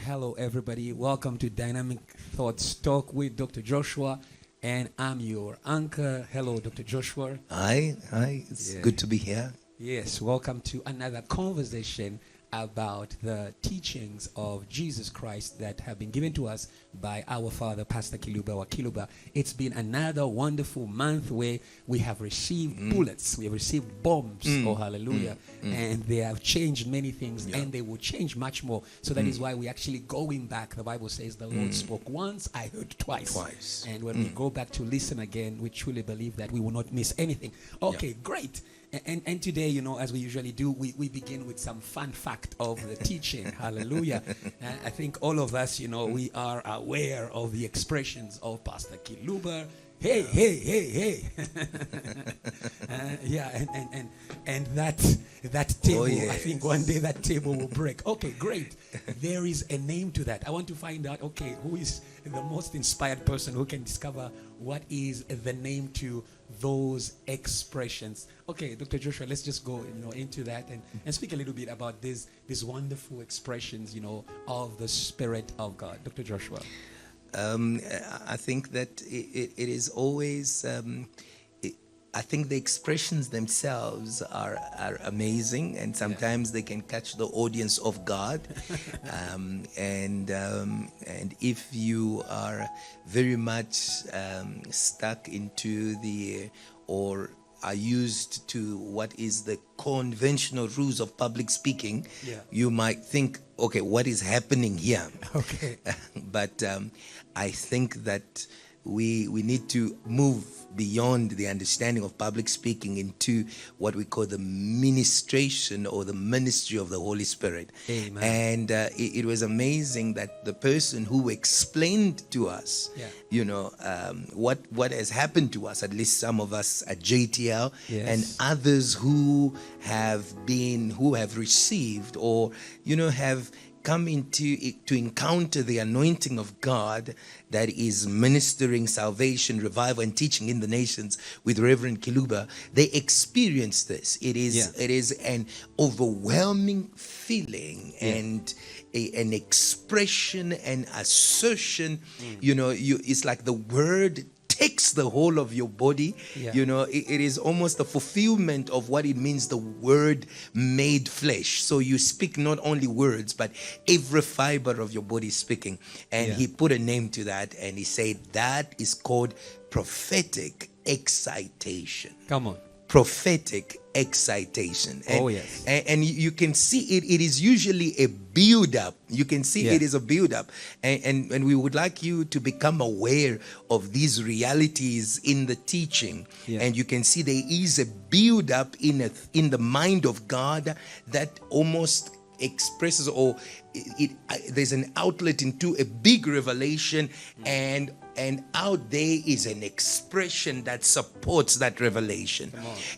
Hello, everybody. Welcome to Dynamic Thoughts Talk with Dr. Joshua, and I'm your anchor. Hello, Dr. Joshua. Hi. It's good to be here. Yes, welcome to another conversation about the teachings of Jesus Christ that have been given to us by our father, Pastor Kiluba or Kiluba. It's been another wonderful month where we have received bullets, we have received bombs, hallelujah, and they have changed many things, and they will change much more. So that is why we're actually going back. The Bible says the Lord spoke once, I heard twice. And when we go back to listen again, we truly believe that we will not miss anything. Okay, great. And today, you know, as we usually do, we begin with some fun fact of the teaching. Hallelujah. I think all of us, you know, we are aware of the expressions of Pastor Kiluba. Hey, hey, hey, hey. And that table, I think one day that table will break. Okay, great. There is a name to that. I want to find out, okay, who is the most inspired person who can discover what is the name to those expressions. Okay, Dr. Joshua, let's just go, you know, into that and speak a little bit about these wonderful expressions, you know, of the Spirit of God. Dr. Joshua. I think that it is always, I think the expressions themselves are amazing, and sometimes they can catch the audience of God. And if you are very much stuck into or are used to what is the conventional rules of public speaking, you might think, okay, what is happening here? Okay. But I think that we need to move beyond the understanding of public speaking into what we call the ministration or the ministry of the Holy Spirit. Amen. And it was amazing that the person who explained to us, you know, what has happened to us, at least some of us at JTL, and others who have received or, you know, have come into it to encounter the anointing of God that is ministering salvation, revival, and teaching in the nations with Reverend Kiluba. They experience this. It is an overwhelming feeling and an expression and assertion. You know, it's like the word takes the whole of your body. You know, it is almost the fulfillment of what it means, the word made flesh. So you speak not only words, but every fiber of your body is speaking. And he put a name to that, and he said that is called prophetic excitation. Come on. Prophetic excitation. And, and you can see it is usually a build-up. You can see it is a build-up. And we would like you to become aware of these realities in the teaching. And you can see there is a build-up in the mind of God that almost expresses, or there's an outlet into a big revelation, and out there is an expression that supports that revelation.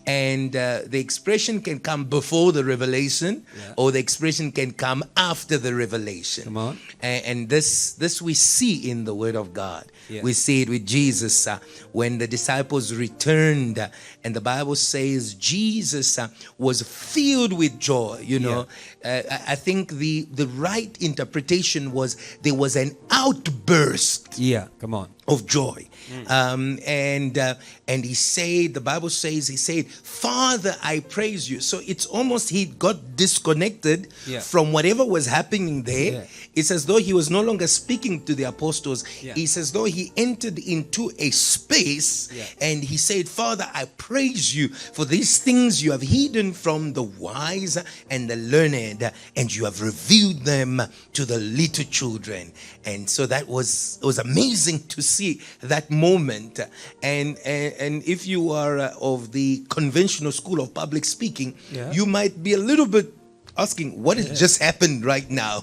And the expression can come before the revelation, or the expression can come after the revelation. And this we see in the Word of God. We see it with Jesus when the disciples returned, and the Bible says Jesus was filled with joy. You know, I think the right interpretation was there was an outburst. Of joy. And he said, the Bible says, he said, Father, I praise you. So it's almost he got disconnected from whatever was happening there. It's as though he was no longer speaking to the apostles. It's as though he entered into a space and he said, Father, I praise you for these things you have hidden from the wise and the learned, and you have revealed them to the little children. And so it was amazing to see that moment. And if you are of the conventional school of public speaking, you might be a little bit asking, what has just happened right now?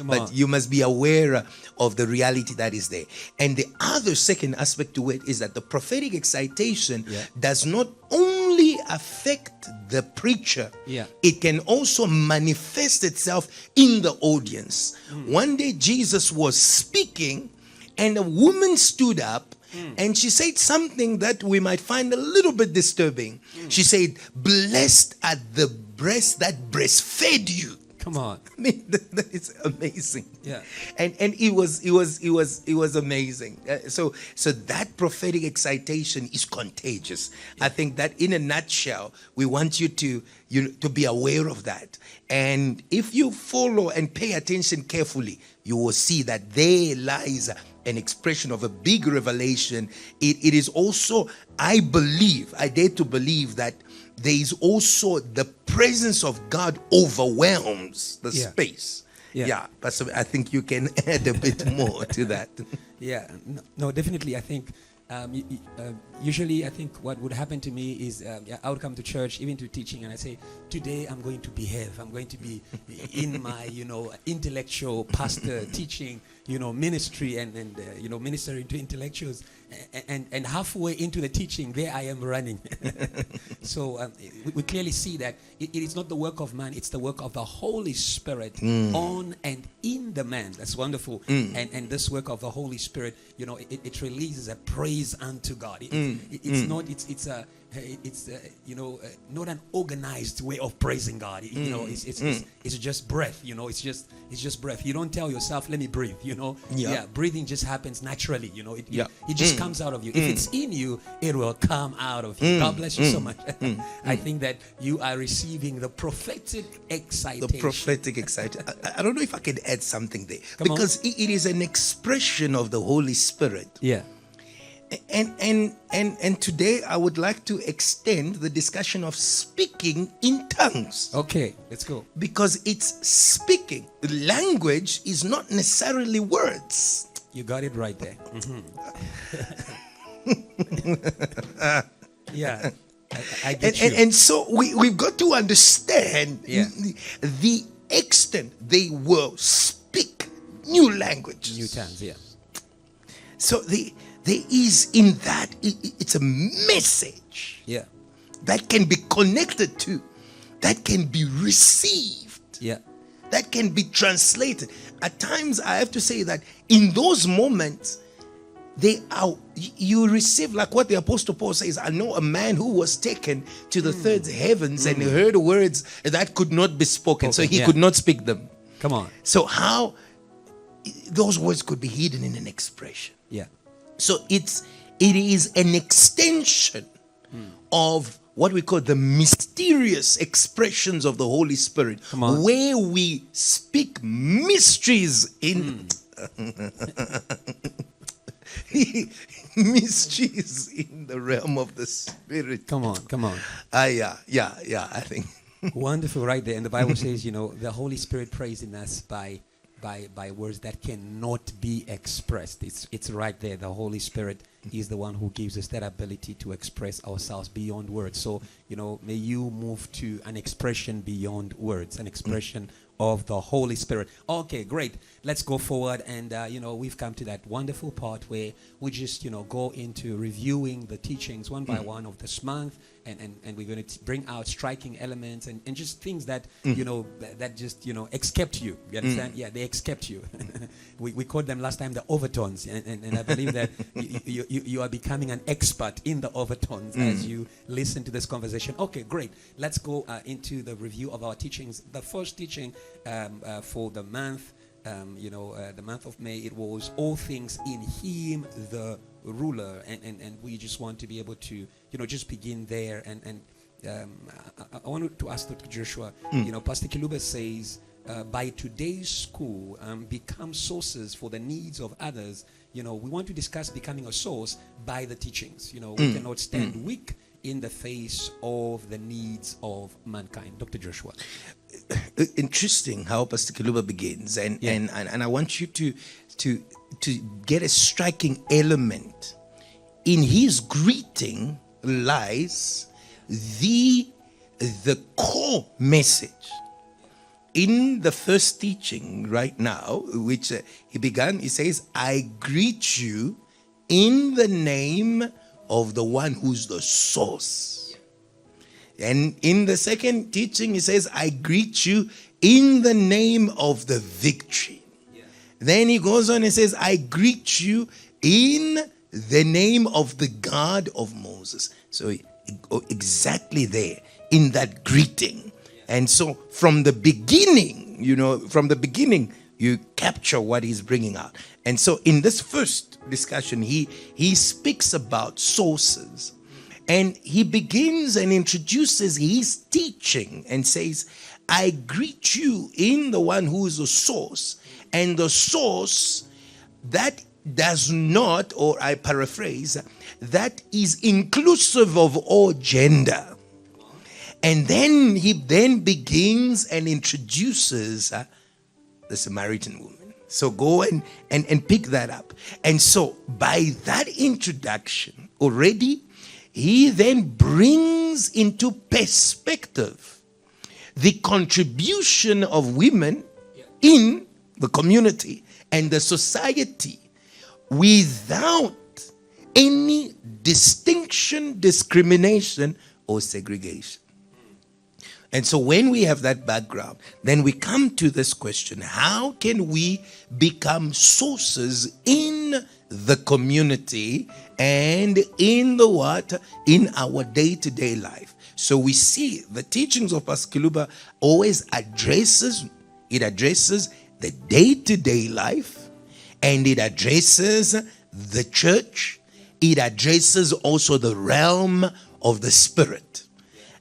But you must be aware of the reality that is there. And the other second aspect to it is that the prophetic excitation does not only affect the preacher, it can also manifest itself in the audience. One day Jesus was speaking, and a woman stood up and she said something that we might find a little bit disturbing. She said, blessed are the breasts that breastfed you. Come on. I mean, that is amazing. Yeah. And it was amazing. So that prophetic excitation is contagious. Yeah. I think that in a nutshell, we want you to be aware of that. And if you follow and pay attention carefully, you will see that there lies an expression of a big revelation. It is also, I dare to believe that there is also the presence of God overwhelms the space. Yeah. But so I think you can add a bit more to that. Yeah, no, definitely. I think usually I think what would happen to me is I would come to church, even to teaching, and I say, today I'm going to behave. I'm going to be in my, intellectual pastor teaching, ministry and ministering to intellectuals. And halfway into the teaching, there I am running. So we clearly see that it is not the work of man, it's the work of the Holy Spirit on and in the man. That's wonderful. And this work of the Holy Spirit, it releases a praise unto God. It's not an organized way of praising God. It's just breath. It's just breath. You don't tell yourself, let me breathe. Breathing just happens naturally. It just comes out of you. If it's in you, it will come out of you. God bless you so much. I think that you are receiving the prophetic excitation. The prophetic excitation. I don't know if I can add something there, because it is an expression of the Holy Spirit. Yeah. And today I would like to extend the discussion of speaking in tongues. Okay, let's go. Because it's speaking. Language is not necessarily words. You got it right there. Yeah. I get you. And so we've got to understand the extent they will speak new languages. New tongues, yeah. So there is in that, it's a message that can be connected to, that can be received, that can be translated. At times, I have to say that in those moments, you receive, like what the Apostle Paul says, I know a man who was taken to the third heavens and heard words that could not be spoken, so he could not speak them. Come on. So how those words could be hidden in an expression. Yeah. So it is an extension of what we call the mysterious expressions of the Holy Spirit, where we speak mysteries in mysteries in the realm of the Spirit. Come on. Yeah, I think. Wonderful, right there. And the Bible says, the Holy Spirit prays in us by words that cannot be expressed. It's right there. The Holy Spirit is the one who gives us that ability to express ourselves beyond words. So, may you move to an expression beyond words, an expression of the Holy Spirit. Okay, great. Let's go forward. And, we've come to that wonderful part where we just, go into reviewing the teachings one by one of this month. And we're going to bring out striking elements and just things that, that just, except you. You understand? Yeah, they except you. we called them last time the overtones. And I believe that you are becoming an expert in the overtones as you listen to this conversation. Okay, great. Let's go into the review of our teachings. The first teaching for the month, the month of May, it was all things in Him, the ruler, and we just want to be able to just begin there. And I wanted to ask Dr. Joshua, Pastor Kiluba says by today's school, become sources for the needs of others. We want to discuss becoming a source by the teachings. We cannot stand weak in the face of the needs of mankind. Dr. Joshua. Interesting how Pastor Kiluba begins, and I want you to get a striking element. In his greeting lies the core message. In the first teaching right now, which he began, he says, I greet you in the name of the one who's the source. And in the second teaching, he says, I greet you in the name of the victory. Then he goes on and says, I greet you in the name of the God of Moses. So exactly there in that greeting. And so from the beginning, from the beginning, you capture what he's bringing out. And so in this first discussion, he speaks about sources. And he begins and introduces his teaching and says, I greet you in the one who is the source. And the source that does not, or I paraphrase, that is inclusive of all gender. And then he begins and introduces the Samaritan woman. So go and pick that up. And so by that introduction already, he then brings into perspective the contribution of women in the community and the society without any distinction, discrimination, or segregation. And so when we have that background, then we come to this question: how can we become sources in the community and in the what? In our day-to-day life. So we see the teachings of Pastor Kiluba always addresses the day-to-day life, and it addresses the church. It addresses also the realm of the spirit.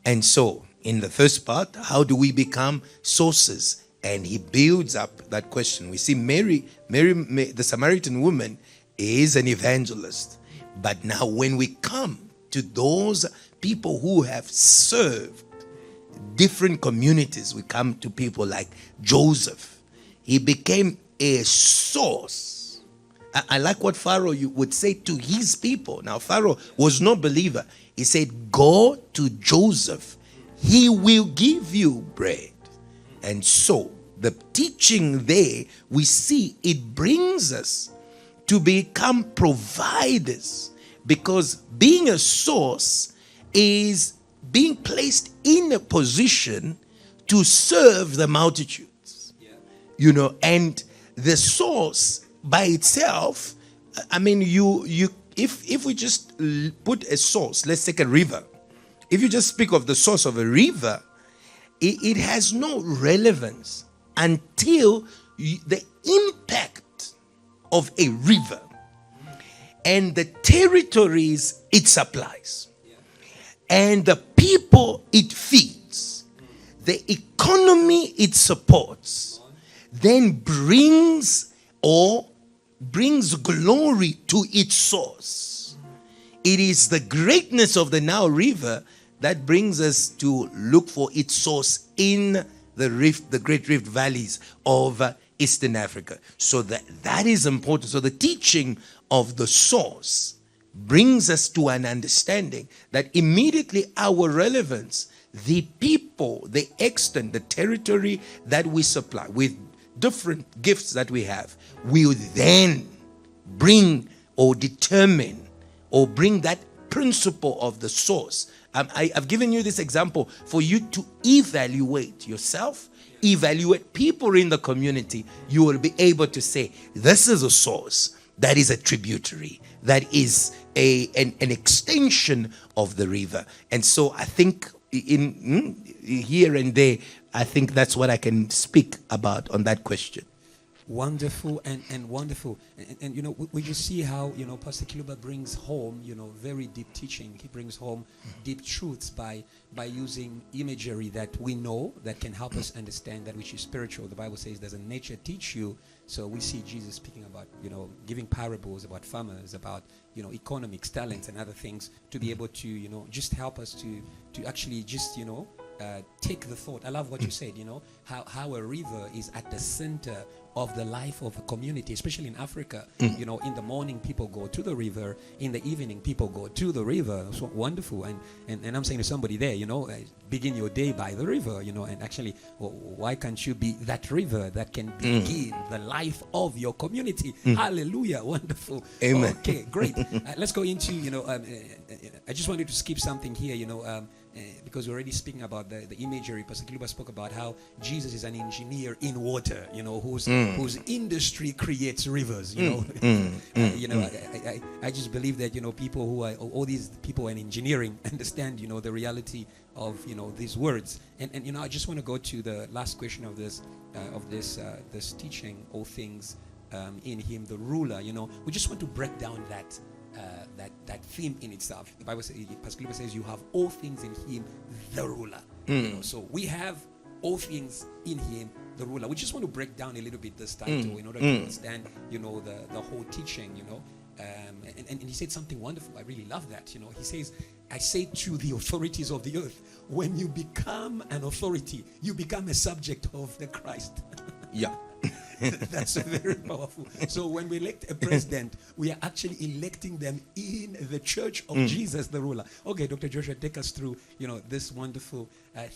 And so in the first part, how do we become sources? And he builds up that question. We see Mary, the Samaritan woman, is an evangelist. But now when we come to those people who have served different communities, we come to people like Joseph. He became a source. I like what Pharaoh would say to his people. Now, Pharaoh was no believer. He said, go to Joseph. He will give you bread. And so the teaching there, we see it brings us to become providers, because being a source is being placed in a position to serve the multitudes. And the source by itself, I mean, if we just put a source, let's take a river. If you just speak of the source of a river, it has no relevance until the impact of a river and the territories it supplies and the people it feeds, the economy it supports, then brings glory to its source. It is the greatness of the Nile River that brings us to look for its source in the great rift valleys of Eastern Africa. So that is important. So the teaching of the source brings us to an understanding that immediately our relevance, the people, the extent, the territory that we supply with different gifts that we have, will then bring or determine or bring that principle of the source. I've given you this example for you to evaluate yourself, evaluate people in the community. You will be able to say, this is a source, that is a tributary, that is an extension of the river. And so I think in here and there, I think that's what I can speak about on that question. Wonderful and wonderful. And we just see how, Pastor Kiluba brings home, very deep teaching. He brings home deep truths by using imagery that we know that can help us understand that which is spiritual. The Bible says, doesn't nature teach you? So we see Jesus speaking about, giving parables about farmers, about, economics, talents, and other things to be able to, just help us to actually just, take the thought. I love what you said, how a river is at the center of the life of a community, especially in Africa. In the morning people go to the river, in the evening people go to the river. So wonderful. And I'm saying to somebody there, begin your day by the river, and actually, why can't you be that river that can begin the life of your community? Hallelujah. Wonderful. Amen. Okay, great. Let's go into, I just wanted to skip something here, because we're already speaking about the imagery. Pastor Kiluba spoke about how Jesus is an engineer in water, who's whose industry creates rivers, you know. I just believe that, people who are, all these people in engineering understand, the reality of, these words. And I just want to go to the last question of this teaching, all things in him, the ruler. We just want to break down that theme in itself. The Bible says, Pastor Kiluba says, you have all things in him, the ruler. So we have all things in him, the ruler. We just want to break down a little bit this title in order to understand, the whole teaching, and he said something wonderful. I really love that. He says, I say to the authorities of the earth, when you become an authority, you become a subject of the Christ. Yeah. That's very powerful. So when we elect a president, we are actually electing them in the church of Jesus, the ruler. Okay, Dr. Joshua, take us through, this wonderful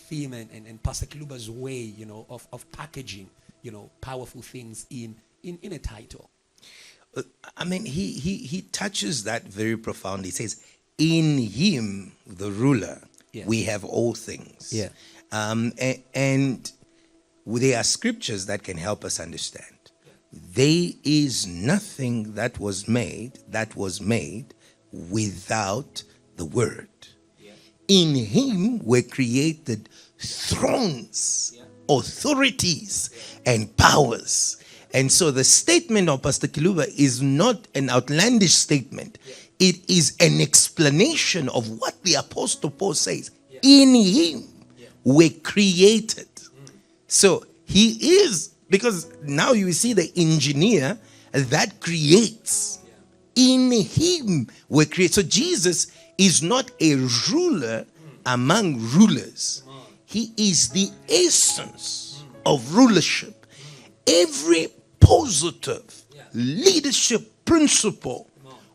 theme and Pastor Kiluba's way, of packaging, powerful things in a title. I mean, he touches that very profoundly. He says, in him, the ruler, we have all things. Yeah. And there are scriptures that can help us understand. There is nothing that was made without the word. In him were created thrones, authorities, and powers. And so the statement of Pastor Kiluba is not an outlandish statement. It is an explanation of what the Apostle Paul says. In him were created. So he is, because now you see the engineer that creates. In him were created. So Jesus is not a ruler among rulers. He is the essence of rulership. Every positive leadership principle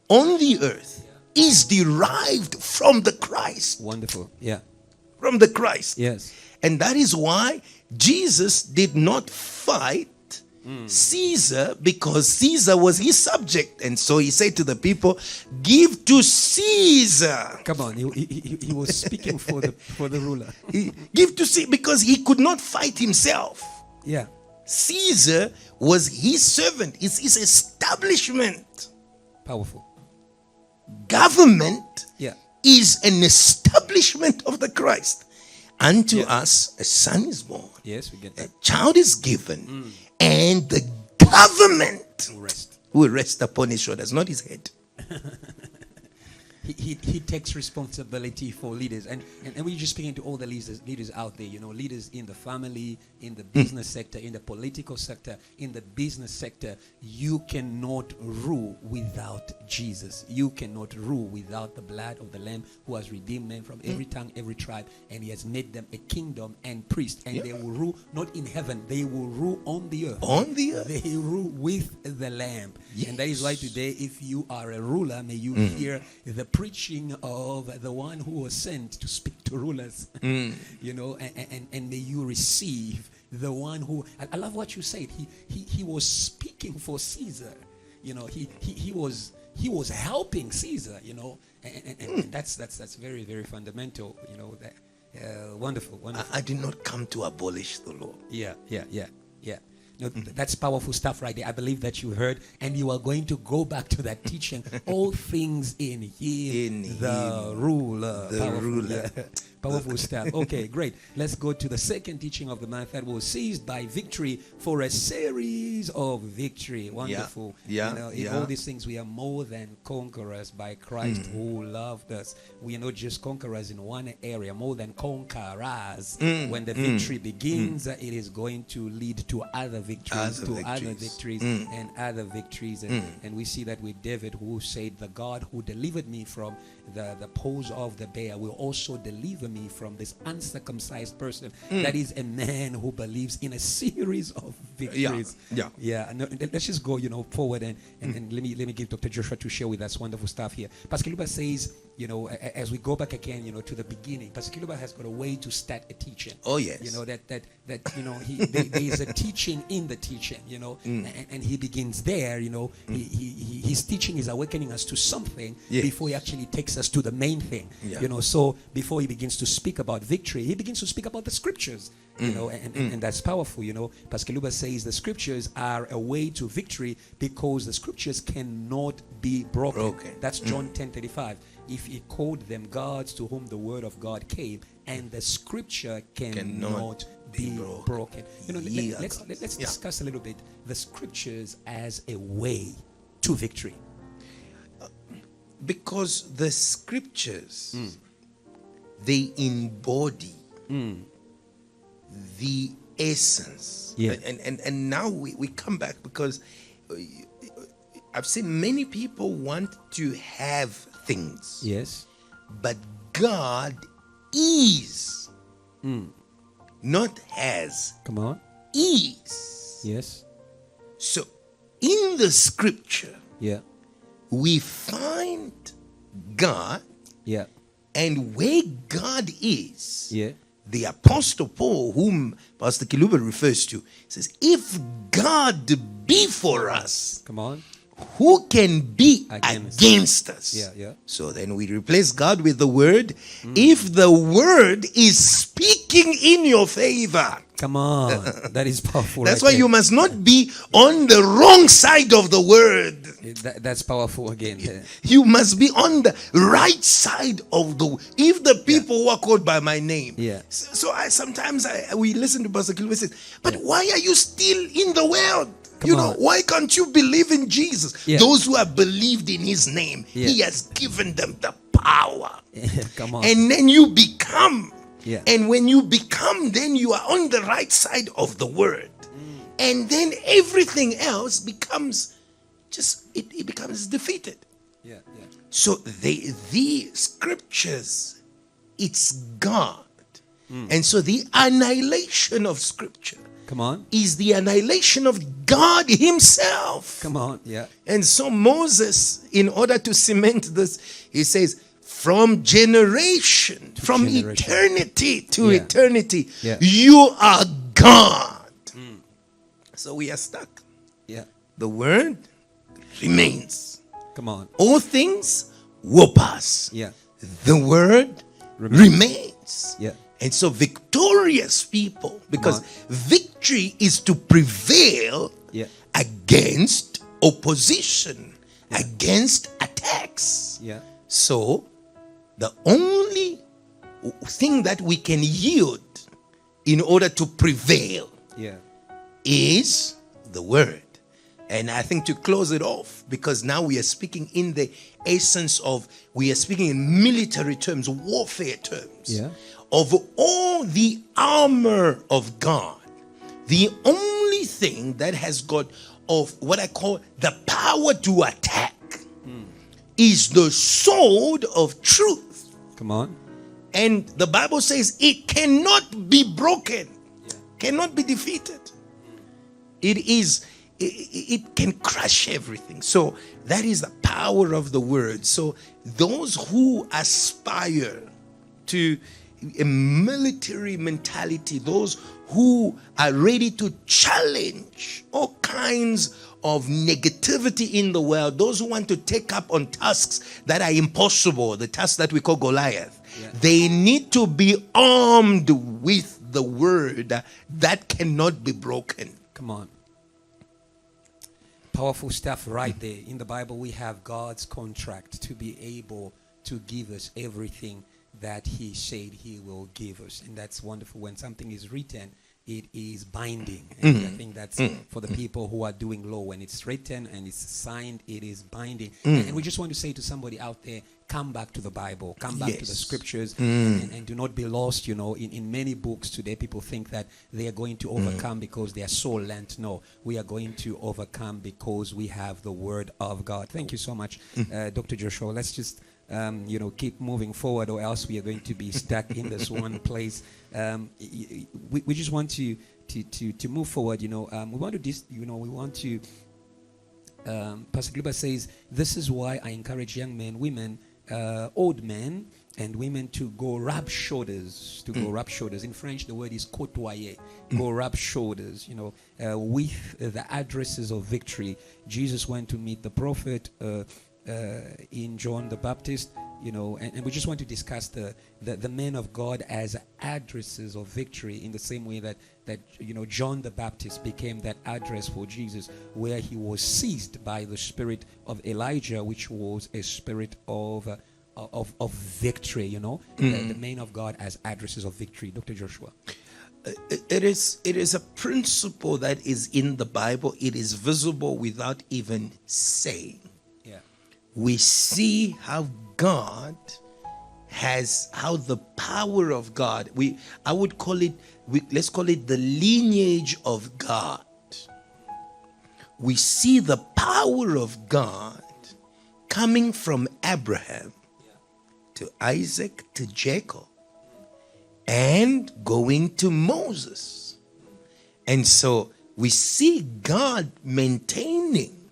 on the earth is derived from the Christ. Wonderful. Yeah. From the Christ. Yes. And that is why Jesus did not fight Caesar, because Caesar was his subject. And so he said to the people, give to Caesar. Come on, he was speaking for the ruler. Give to Caesar, because he could not fight himself. Yeah. Caesar was his servant. It's his establishment. Powerful. Government is an establishment of the Christ. Unto us a son is born. Yes, we get that. A child is given. And the government will rest upon his shoulders, not his head. He takes responsibility for leaders, and we're just speaking to all the leaders out there, leaders in the family, in the business sector, in the political sector, in the business sector. You cannot rule without Jesus. You cannot rule without the blood of the Lamb, who has redeemed men from every tongue, every tribe, and he has made them a kingdom and priest. And they will rule not in heaven, they will rule on the earth. On the earth. They rule with the Lamb. Yes. And that is why today, if you are a ruler, may you hear the preaching of the one who was sent to speak to rulers, and may you receive the one who, I love what you said, he was speaking for Caesar, he was helping Caesar, and that's very, very fundamental, wonderful. I did not come to abolish the law. Yeah. No, that's powerful stuff right there. I believe that you heard, and you are going to go back to that teaching. All things in him, the ruler. The ruler. Powerful stuff. Okay, great. Let's go to the second teaching of the month that was seized by victory for a series of victory. Wonderful. In all these things, we are more than conquerors by Christ who loved us. We are not just conquerors in one area, more than conquerors. When the victory begins, it is going to lead to other victories, other victories, and other victories. And we see that with David, who said, the God who delivered me from the paws of the bear will also deliver me from this uncircumcised person. That is a man who believes in a series of victories. No, let's just go forward and let me give Dr. Joshua to share with us wonderful stuff here. Pastor Kiluba says as we go back again, to the beginning, Pastor Kiluba has got a way to start a teaching. Oh yes. There is a teaching in the teaching, and he begins there. His teaching is awakening us to something before he actually takes us to the main thing. Yeah. So before he begins to speak about victory, he begins to speak about the scriptures. And that's powerful. Pastor Kiluba says the scriptures are a way to victory because the scriptures cannot be broken. That's John 10:35. If he called them gods to whom the word of God came, and the scripture cannot be broken. Let's discuss a little bit the scriptures as a way to victory. Because the scriptures, they embody the essence. Yeah. And now we come back because I've seen many people want to have things. Yes. But God is, not has. Come on. Is. Yes. So in the scripture, we find God. Yeah. And where God is, the Apostle Paul, whom Pastor Kiluba refers to, says, if God be for us, come on, who can be against us? So then we replace God with the word. If the word is speaking in your favor, come on, that is powerful. That's why you must not be on the wrong side of the word. That's powerful again. You must be on the right side of the. If the people who are called by my name. So sometimes we listen to Pastor Kiluba says, but why are you still in the world? Why can't you believe in Jesus? Those who have believed in his name, he has given them the power. Come on. And then you become. And when you become, then you are on the right side of the word. And then everything else becomes it becomes defeated. So the scriptures, it's God. And so the annihilation of scripture, come on, is the annihilation of God himself. Come on. And so Moses, in order to cement this, he says, from generation, from eternity to eternity, you are God. So we are stuck. The word remains. Come on. All things will pass. The word remains. And so victorious people, because victory is to prevail against opposition, against attacks. So the only thing that we can yield in order to prevail is the word. And I think to close it off, because now we are speaking in the essence of, we are speaking in military terms, warfare terms, of all the armor of God. The only thing that has got of what I call the power to attack is the sword of truth. Come on. And the Bible says it cannot be broken, cannot be defeated. It can crush everything. So that is the power of the word. So those who aspire to a military mentality, those who are ready to challenge all kinds of negativity in the world, those who want to take up on tasks that are impossible, the tasks that we call Goliath, they need to be armed with the word that cannot be broken. Come on. Powerful stuff right there. In the Bible, we have God's contract to be able to give us everything that he said he will give us. And that's wonderful. When something is written, it is binding. And I think that's for the people who are doing law. When it's written and it's signed, it is binding. And we just want to say to somebody out there, come back to the Bible, come back to the scriptures, and do not be lost. In many books today, people think that they are going to overcome because they are so learned. No, we are going to overcome because we have the word of God. Thank you so much, Dr. Joshua. Let's just keep moving forward, or else we are going to be stuck in this one place. We just want to move forward. We want to. Pastor Kiluba says, this is why I encourage young men, women, old men and women to go rub shoulders, In French, the word is côtoyer, go rub shoulders, with the addresses of victory. Jesus went to meet the prophet in John the Baptist, and we just want to discuss the men of God as addresses of victory, in the same way that John the Baptist became that address for Jesus, where he was seized by the spirit of Elijah, which was a spirit of victory. The men of God as addresses of victory. Dr. Joshua. It is a principle that is in the Bible. It is visible without even saying. Yeah. We see how the power of God, let's call it the lineage of God. We see the power of God coming from Abraham to Isaac to Jacob and going to Moses. And so we see God maintaining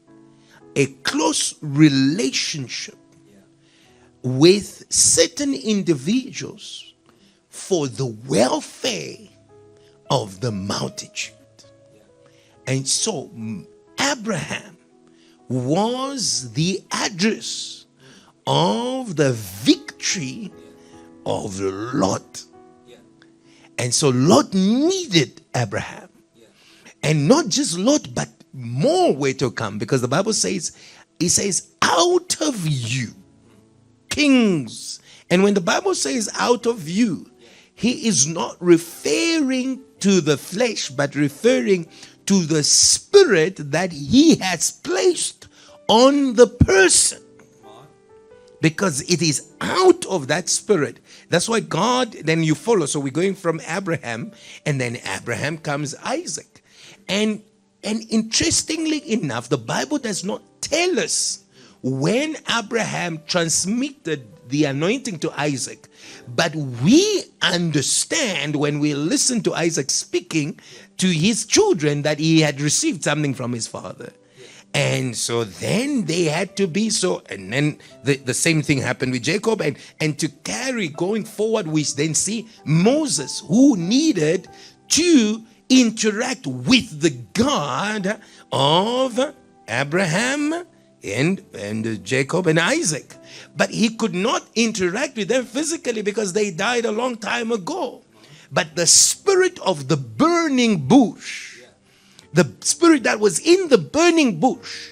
a close relationship with certain individuals for the welfare of the multitude. And so Abraham was the address of the victory of Lot. And so Lot needed Abraham. And not just Lot, but more were to come, because the Bible says, it says, out of you, kings. And when the Bible says out of you, he is not referring to the flesh, but referring to the spirit that he has placed on the person. Because it is out of that spirit. That's why God, then you follow. So we're going from Abraham, and then Abraham comes Isaac. And interestingly enough, the Bible does not tell us when Abraham transmitted the anointing to Isaac. But we understand when we listen to Isaac speaking to his children that he had received something from his father. And so then they had to be so, and then the same thing happened with Jacob, and to carry going forward, we then see Moses, who needed to interact with the God of Abraham and Jacob and Isaac. But he could not interact with them physically because they died a long time ago. But the spirit of the burning bush, the spirit that was in the burning bush,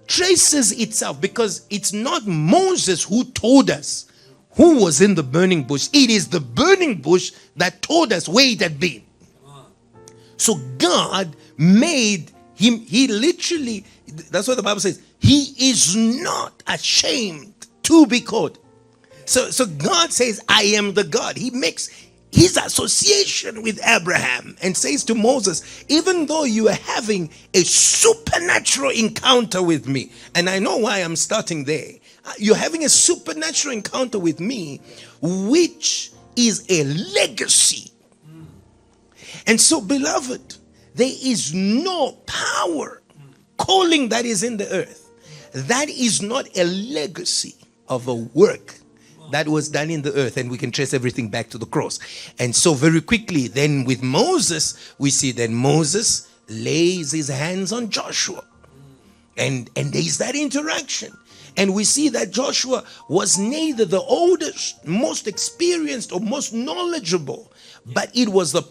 traces itself, because it's not Moses who told us who was in the burning bush. It is the burning bush that told us where it had been. So God made him, he literally, that's what the Bible says, he is not ashamed to be called. So God says, I am the God. He makes his association with Abraham and says to Moses, even though you are having a supernatural encounter with me, and I know why I'm starting there, you're having a supernatural encounter with me, which is a legacy. And so, beloved, there is no power calling that is in the earth that is not a legacy of a work that was done in the earth, and we can trace everything back to the cross. And so very quickly, then with Moses, we see that Moses lays his hands on Joshua. And there is that interaction. And we see that Joshua was neither the oldest, most experienced, or most knowledgeable, but it was the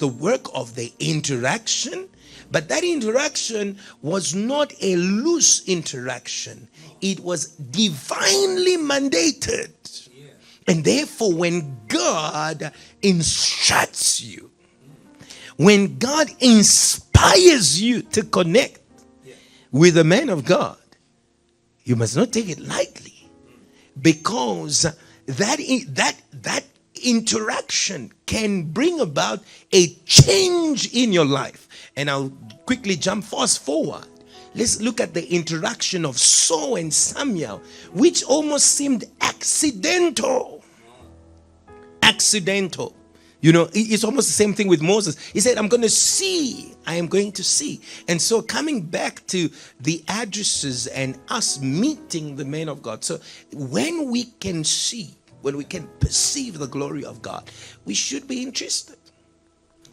work of the interaction. But that interaction was not a loose interaction. It was divinely mandated. And therefore, when God instructs you, when God inspires you to connect with a man of God, you must not take it lightly, because that interaction can bring about a change in your life. And I'll quickly jump fast forward. Let's look at the interaction of Saul and Samuel, which almost seemed accidental. You know, it's almost the same thing with Moses. He said, I'm going to see. I am going to see. And so coming back to the addresses and us meeting the men of God. So when we can see, when we can perceive the glory of God, we should be interested.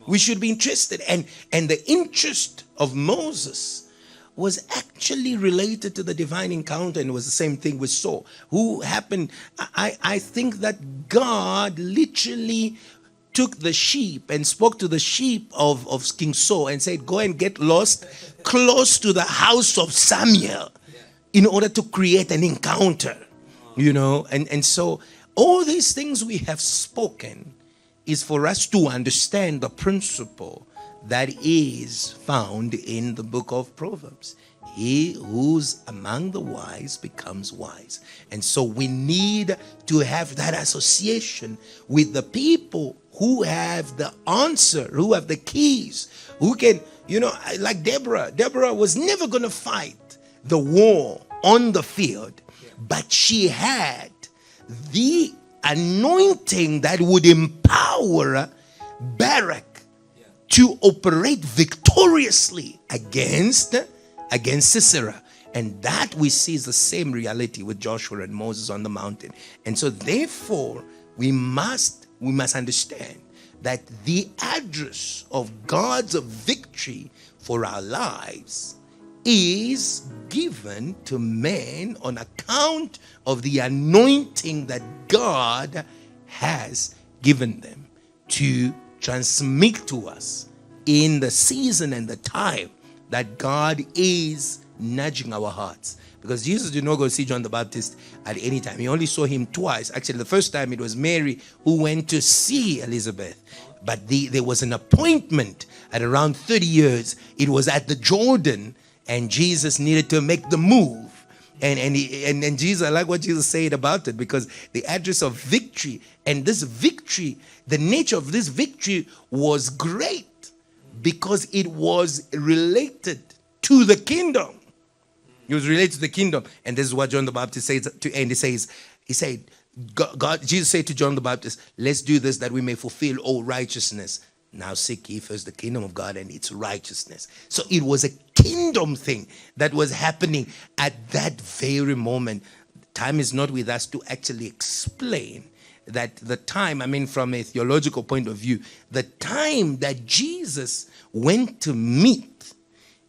We should be interested. And the interest of Moses was actually related to the divine encounter, and it was the same thing with Saul, who happened. I think that God literally took the sheep and spoke to the sheep of King Saul and said, go and get lost close to the house of Samuel in order to create an encounter, you know. And so all these things we have spoken is for us to understand the principle that is found in the book of Proverbs. He who's among the wise becomes wise. And so we need to have that association with the people who have the answer, who have the keys, who can, you know, like Deborah. Deborah was never going to fight the war on the field, but she had the anointing that would empower Barak to operate victoriously against Sisera. And that we see is the same reality with Joshua and Moses on the mountain. And so therefore we must understand that the address of God's victory for our lives is given to men on account of the anointing that God has given them to transmit to us in the season and the time that God is nudging our hearts. Because Jesus did not go see John the Baptist at any time. He only saw him twice. Actually, the first time it was Mary who went to see Elizabeth. But there was an appointment at around 30 years. It was at the Jordan, and Jesus needed to make the move. And Jesus, I like what Jesus said about it, because the address of victory, and this victory, the nature of this victory was great because it was related to the kingdom. It was related to the kingdom. And this is what John the Baptist says to end. He said, Jesus said to John the Baptist, let's do this that we may fulfill all righteousness. Now seek ye first the kingdom of God and its righteousness. So it was a kingdom thing that was happening at that very moment. Time is not with us to actually explain that the time, I mean, from a theological point of view, the time that Jesus went to meet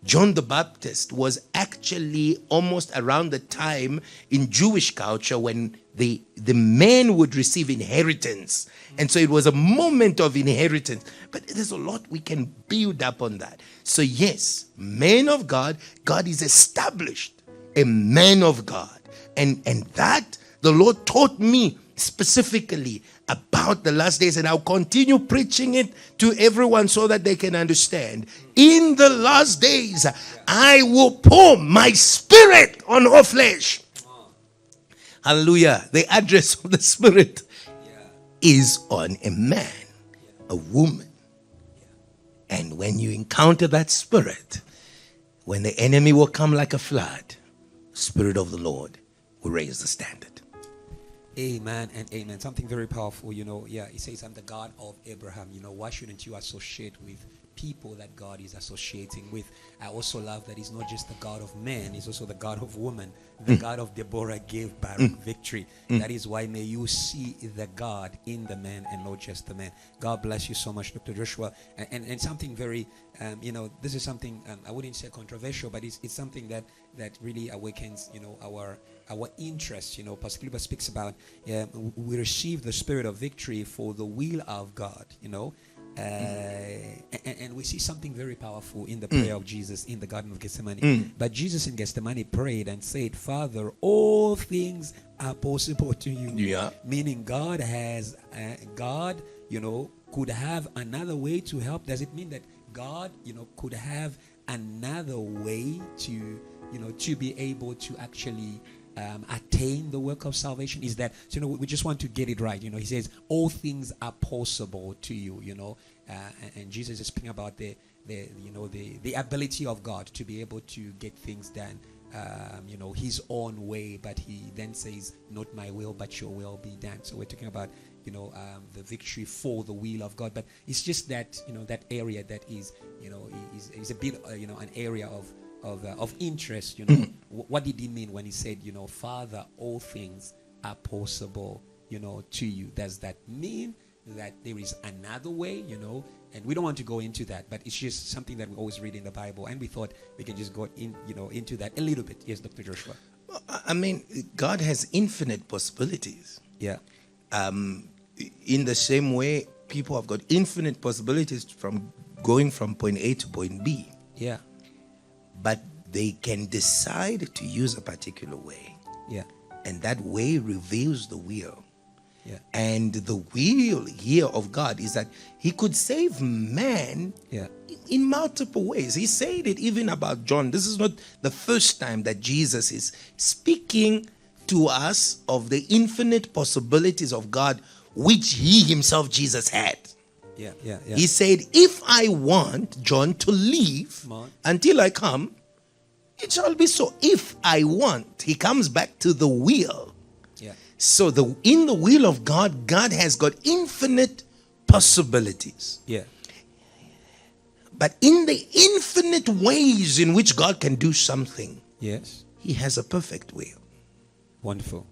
John the Baptist was actually almost around the time in Jewish culture when the men would receive inheritance. And so it was a moment of inheritance. But there's a lot we can build up on that. So yes, men of God, God is established a man of God. And that the Lord taught me specifically about the last days, and I'll continue preaching it to everyone so that they can understand. In the last days, I will pour my spirit on all flesh. Hallelujah. The address of the spirit is on a man, a woman. And when you encounter that spirit, when the enemy will come like a flood, the Spirit of the Lord will raise the standard. Amen and amen. Something very powerful, you know. Yeah, he says, I'm the God of Abraham. You know, why shouldn't you associate with people that God is associating with? I also love that he's not just the God of men, he's also the God of women. The God of Deborah gave Barak victory. That is why may you see the God in the man and not just the man. God bless you so much, Dr. Joshua. And something very, you know, this is something, I wouldn't say controversial, but it's something that really awakens, you know, our interest. You know, Pastor Kiluba speaks about, we receive the spirit of victory for the will of God, you know. And we see something very powerful in the prayer of Jesus in the Garden of Gethsemane. But Jesus in Gethsemane prayed and said, Father, all things are possible to you. Yeah. Meaning God has, God, you know, could have another way to help. Does it mean that God, you know, could have another way to, you know, to be able to actually attain the work of salvation? Is that, so, you know, we just want to get it right. You know, he says all things are possible to you, you know, and Jesus is speaking about the ability of God to be able to get things done, you know, his own way. But he then says, not my will but your will be done. So we're talking about, the victory for the will of God. But it's just that, that area that is, is a bit, an area of interest. What did he mean when he said, Father, all things are possible, to you? Does that mean that there is another way, And we don't want to go into that, but it's just something that we always read in the Bible, and we thought we can just go in, into that a little bit. Yes, Dr. Joshua. I mean, God has infinite possibilities. Yeah. In the same way, people have got infinite possibilities from going from point A to point B. Yeah. But they can decide to use a particular way. Yeah. And that way reveals the will. Yeah. And the will here of God is that he could save man in multiple ways. He said it even about John. This is not the first time that Jesus is speaking to us of the infinite possibilities of God, which he himself, Jesus, had. Yeah. He said, if I want John to leave until I come, it shall be so. If I want, he comes back to the will. So in the will of God, God has got infinite possibilities. Yeah. But in the infinite ways in which God can do something, yes, he has a perfect will. Wonderful.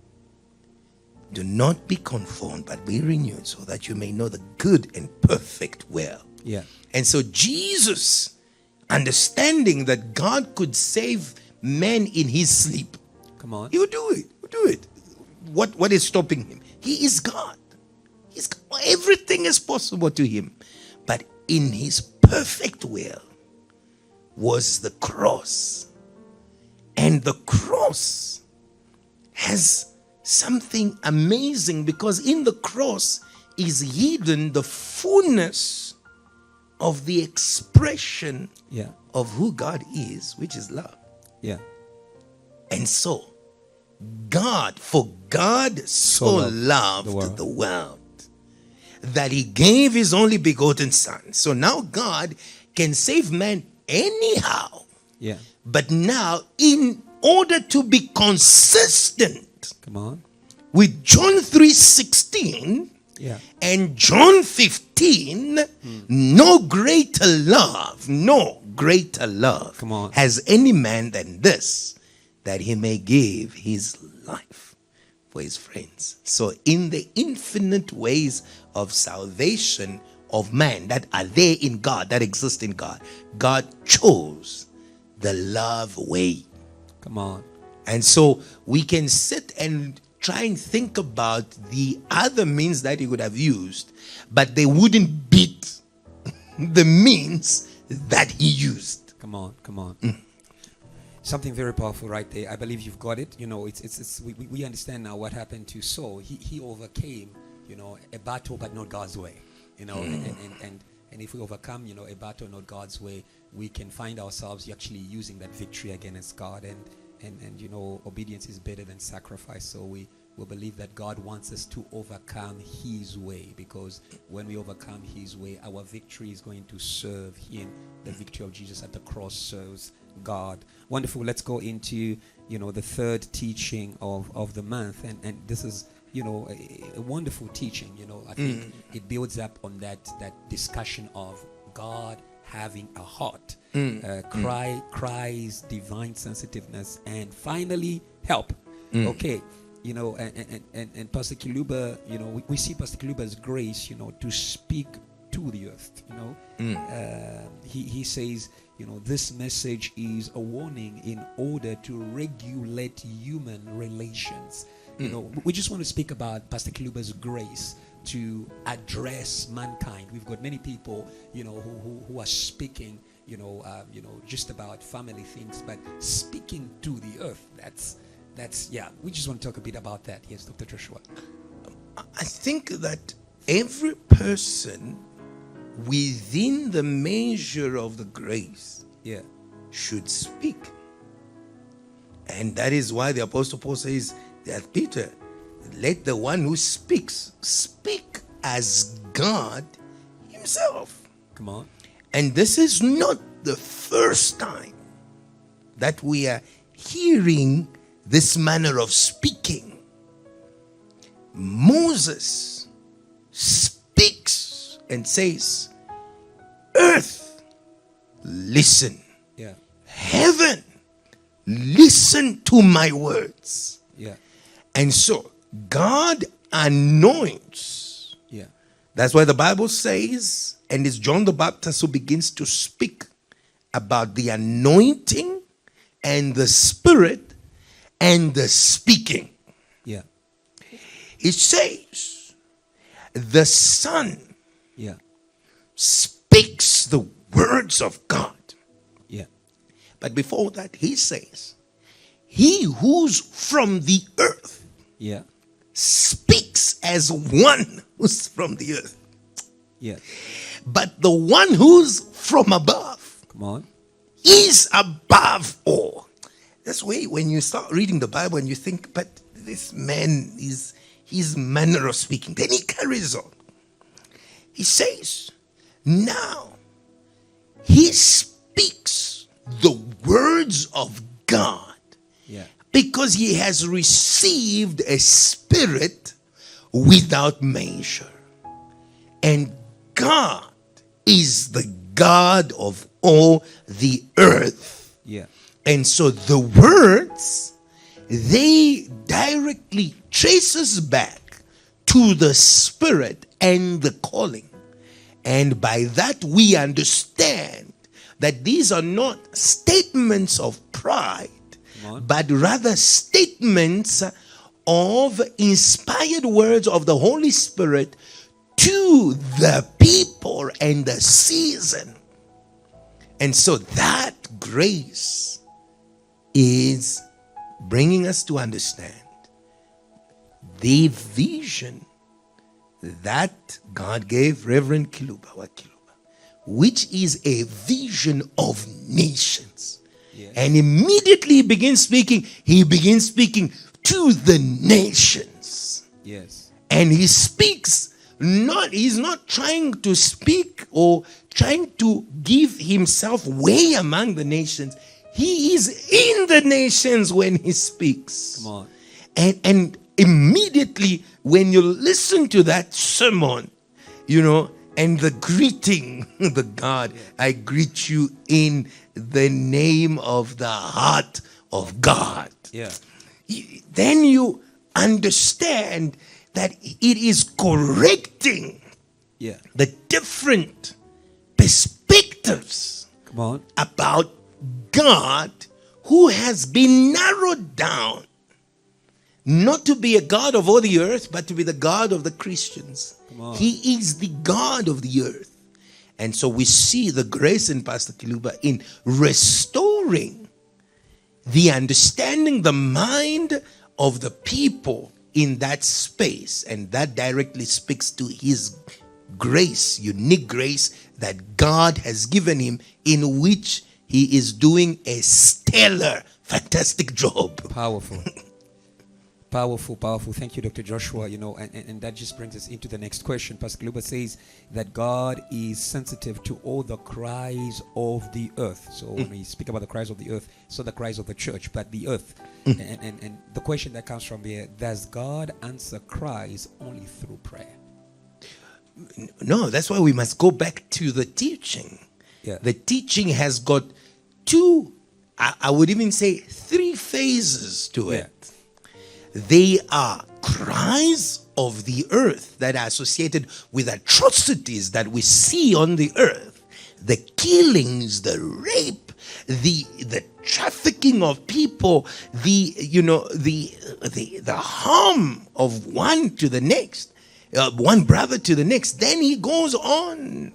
Do not be conformed, but be renewed, so that you may know the good and perfect will. Yeah. And so Jesus, understanding that God could save men in his sleep, come on, he would do it. What is stopping him? He is God. Everything is possible to him. But in his perfect will was the cross. And the cross has something amazing, because in the cross is hidden the fullness of the expression of who God is, which is love. Yeah. And so God so loved the world that he gave his only begotten son. So now God can save man anyhow. Yeah. But now, in order to be consistent, come on, with John 3:16 and John 15, no greater love come on, has any man than this, that he may give his life for his friends. So in the infinite ways of salvation of man that are there in God, that exist in God, God chose the love way. Come on. And so we can sit and try and think about the other means that he would have used, but they wouldn't beat the means that he used. Come on. Something very powerful right there. I believe you've got it. We understand now what happened to Saul. He overcame, a battle, but not God's way. And if we overcome, a battle not God's way, we can find ourselves actually using that victory against God. And obedience is better than sacrifice. So we believe that God wants us to overcome his way, because when we overcome his way, our victory is going to serve him. The victory of Jesus at the cross serves God. Wonderful. Let's go into the third teaching of the month, and this is a wonderful teaching. I think it builds up on that discussion of God having a heart, cries, divine sensitiveness, and finally help. Okay, and Pastor Kiluba, we see Pastor Kiluba's grace, to speak to the earth. He says, this message is a warning in order to regulate human relations. We just want to speak about Pastor Kiluba's grace to address mankind. We've got many people, who are speaking, just about family things, but speaking to the earth. That's we just want to talk a bit about that. Yes, Dr. Joshua. I think that every person within the measure of the grace should speak. And that is why the Apostle Paul says that, Peter, let the one who speaks speak as God himself. Come on. And this is not the first time that we are hearing this manner of speaking. Moses speaks and says, earth, listen. Yeah. Heaven, listen to my words. Yeah. And so God anoints. Yeah. That's why the Bible says, and it's John the Baptist who begins to speak about the anointing and the Spirit and the speaking. Yeah. It says, the Son, yeah, speaks the words of God. Yeah. But before that, he says, he who's from the earth, yeah, speaks as one who's from the earth. yeah. But the one who's from above, come on, is above all. That's why when you start reading the Bible and you think, but this man is his manner of speaking. Then he carries on. He says, now he speaks the words of God. yeah, Because he has received a spirit without measure. And God is the God of all the earth. yeah, And so the words, they directly trace us back to the spirit and the calling. And by that we understand that these are not statements of pride, but rather statements of inspired words of the Holy Spirit to the people and the season. And so that grace is bringing us to understand the vision that God gave Reverend Kiluba, which is a vision of nations. yes, And immediately he begins speaking to the nations. yes, And he speaks he's not trying to speak or trying to give himself way among the nations. He is in the nations when he speaks. come on, And immediately when you listen to that sermon, and the greeting, the God, I greet you in the name of the heart of God. yeah, Then you understand that it is correcting yeah, the different perspectives come on, about God who has been narrowed down not to be a God of all the earth, but to be the God of the Christians. He is the God of the earth. And so we see the grace in Pastor Kiluba in restoring the understanding, the mind of the people in that space. And that directly speaks to his grace, unique grace that God has given him, in which he is doing a stellar, fantastic job. powerful. Powerful, powerful. Thank you, Dr. Joshua. And that just brings us into the next question. Pastor Kiluba says that God is sensitive to all the cries of the earth. So when we speak about the cries of the earth, so the cries of the church, but the earth. And the question that comes from here, does God answer cries only through prayer? No, that's why we must go back to the teaching. Yeah. The teaching has got two, I would even say 3 phases to it. They are cries of the earth that are associated with atrocities that we see on the earth. The killings, the rape, the trafficking of people, the harm of one to the next, one brother to the next. Then he goes on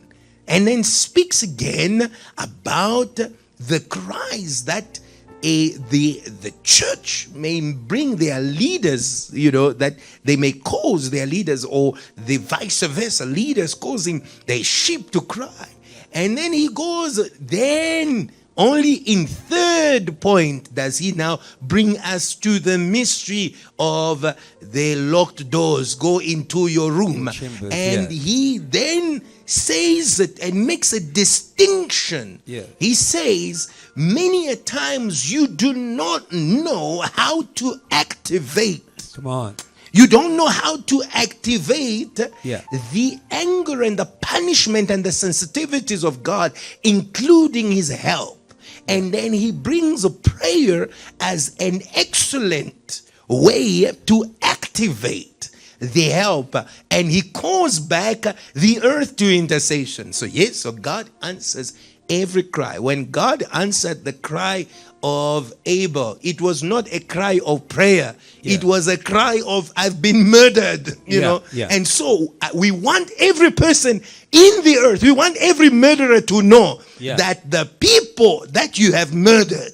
and then speaks again about the cries that the church may bring their leaders, that they may cause their leaders, or the vice versa, leaders causing their sheep to cry. And then he goes, then only in 3rd point does he now bring us to the mystery of the locked doors. Go into your room. Chambers, and he then says it and makes a distinction. He says, many a times you do not know how to activate. Come on. You don't know how to activate the anger and the punishment and the sensitivities of God, including his help. And then he brings a prayer as an excellent way to activate the help. And he calls back the earth to intercession. So yes, so God answers every cry. When God answered the cry of Abel, it was not a cry of prayer. It was a cry of, I've been murdered, you know. And so we want every person in the earth, we want every murderer to know that the people that you have murdered,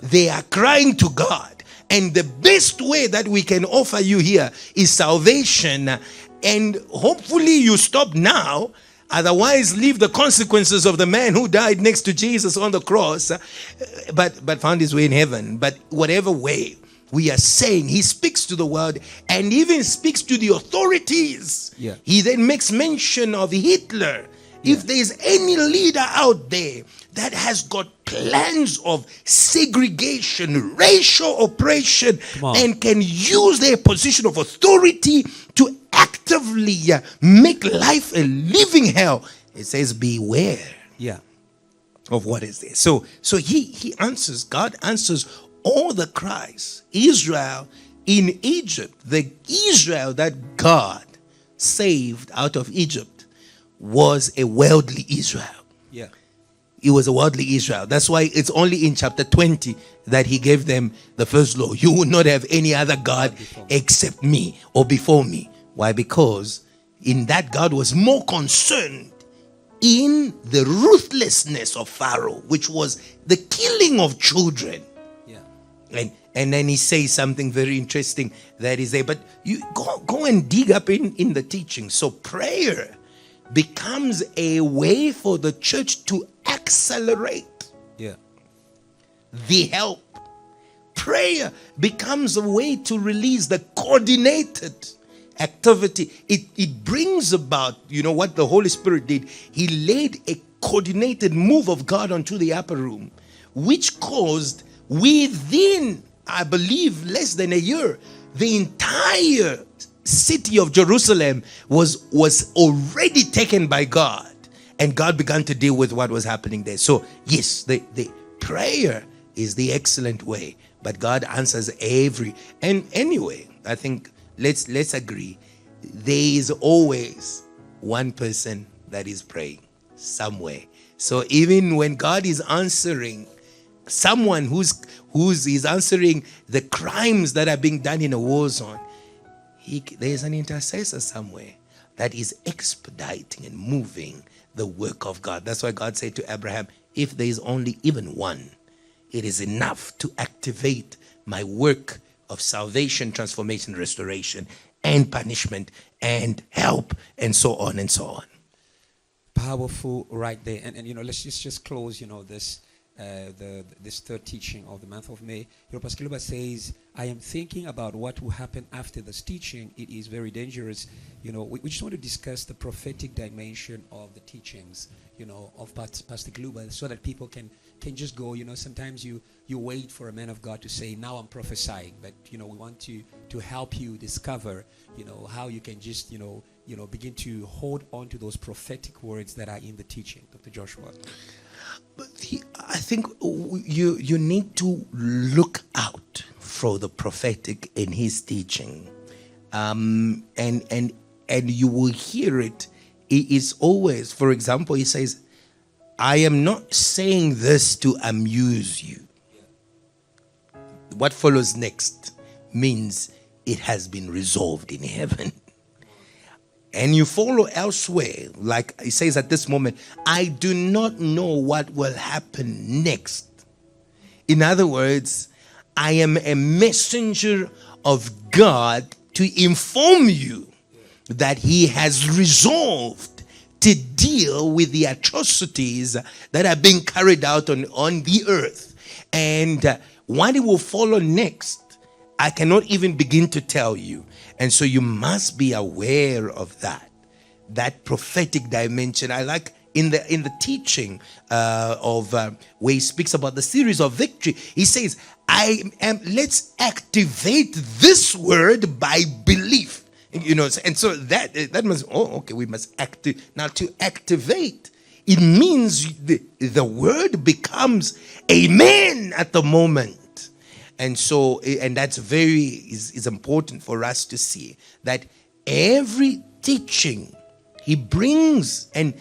they are crying to God. And the best way that we can offer you here is salvation. And hopefully you stop now. Otherwise, leave the consequences of the man who died next to Jesus on the cross, but found his way in heaven. But whatever way, we are saying he speaks to the world and even speaks to the authorities. He then makes mention of Hitler. If there is any leader out there that has got plans of segregation, racial oppression, and can use their position of authority to actively make life a living hell, it says beware of what is there. So he answers, God answers all the cries. Israel in Egypt, the Israel that God saved out of Egypt, was a worldly Israel. It was a worldly Israel. That's why it's only in chapter 20 that he gave them the first law. You will not have any other God except me or before me. Why? Because in that God was more concerned in the ruthlessness of Pharaoh, which was the killing of children. And then he says something very interesting that is there. But you go and dig up in the teaching. So prayer becomes a way for the church to accelerate the help. Prayer becomes a way to release the coordinated activity. It brings about, you know, what the Holy Spirit did. He laid a coordinated move of God onto the upper room, which caused within, I believe, less than a year, the entire city of Jerusalem was already taken by God, and God began to deal with what was happening there. So yes, the prayer is the excellent way, but God answers every. And anyway, I think let's agree, there is always one person that is praying somewhere. So even when God is answering someone who's answering the crimes that are being done in a war zone, there's an intercessor somewhere that is expediting and moving the work of God. That's why God said to Abraham, if there is only even one, it is enough to activate my work of salvation, transformation, restoration, and punishment, and help, and so on and so on. Powerful right there. And you know, let's just close, you know, this this third teaching of the month of May. You know, Pastor Kiluba says, I am thinking about what will happen after this teaching. It is very dangerous. You know, we just want to discuss the prophetic dimension of the teachings, you know, of Pastor Kiluba, so that people can just go, you know, sometimes you wait for a man of God to say, now I'm prophesying, but, you know, we want to help you discover, you know, how you can just, you know, begin to hold on to those prophetic words that are in the teaching. Dr. Joshua. But I think you need to look out for the prophetic in his teaching, and you will hear it. It is always, for example, he says, I am not saying this to amuse you. What follows next means it has been resolved in heaven. And you follow elsewhere, like he says at this moment, I do not know what will happen next. In other words, I am a messenger of God to inform you that he has resolved to deal with the atrocities that are being carried out on the earth. And what will follow next, I cannot even begin to tell you. And so you must be aware of that prophetic dimension. I like in the teaching of where he speaks about the series of victory, he says, let's activate this word by belief. And so that must, we must activate. Now, to activate, it means the word becomes amen at the moment. And so, and that's is important for us to see that every teaching he brings and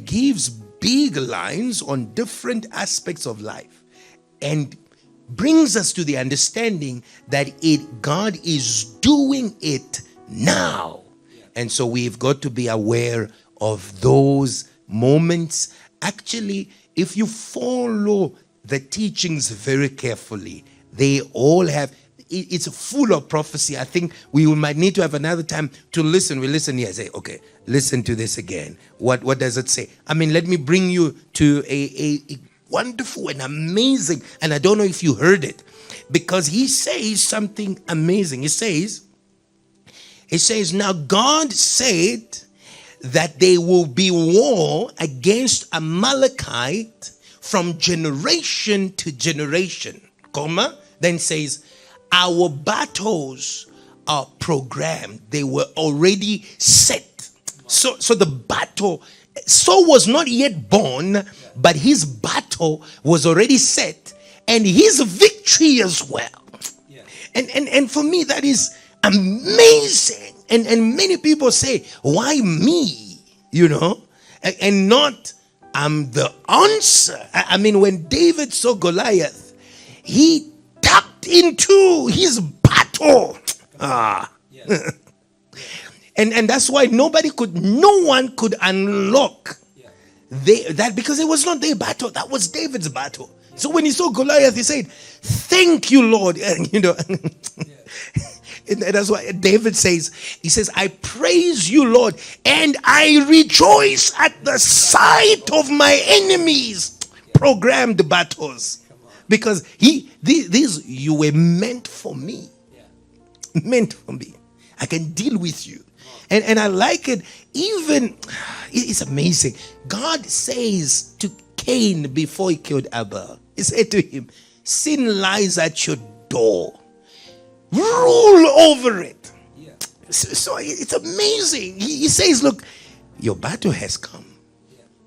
gives big lines on different aspects of life and brings us to the understanding that God is doing it now. And so we've got to be aware of those moments. Actually, if you follow the teachings very carefully, they all have, it's full of prophecy. I think we might need to have another time to listen. We listen here, say, okay, listen to this again. What does it say? I mean, let me bring you to a wonderful and amazing, and I don't know if you heard it, because he says something amazing. He says, now God said that there will be war against Amalekite from generation to generation, then says, our battles are programmed. They were already set. So the battle, Saul was not yet born, but his battle was already set, and his victory as well. And for me, that is amazing. And many people say, why me? And not, I'm the answer. I mean, when David saw Goliath, he tapped into his battle. And that's why no one could unlock that, because it was not their battle. That was David's battle. So when he saw Goliath, he said, thank you, Lord. And that's why David says, he says, I praise you, Lord, and I rejoice at the sight of my enemies. Programmed battles. Because these you were meant for me. Meant for me. I can deal with you. And I like it. Even, it's amazing. God says to Cain before he killed Abel, he said to him, sin lies at your door. Rule over it. So it's amazing. He says, look, your battle has come.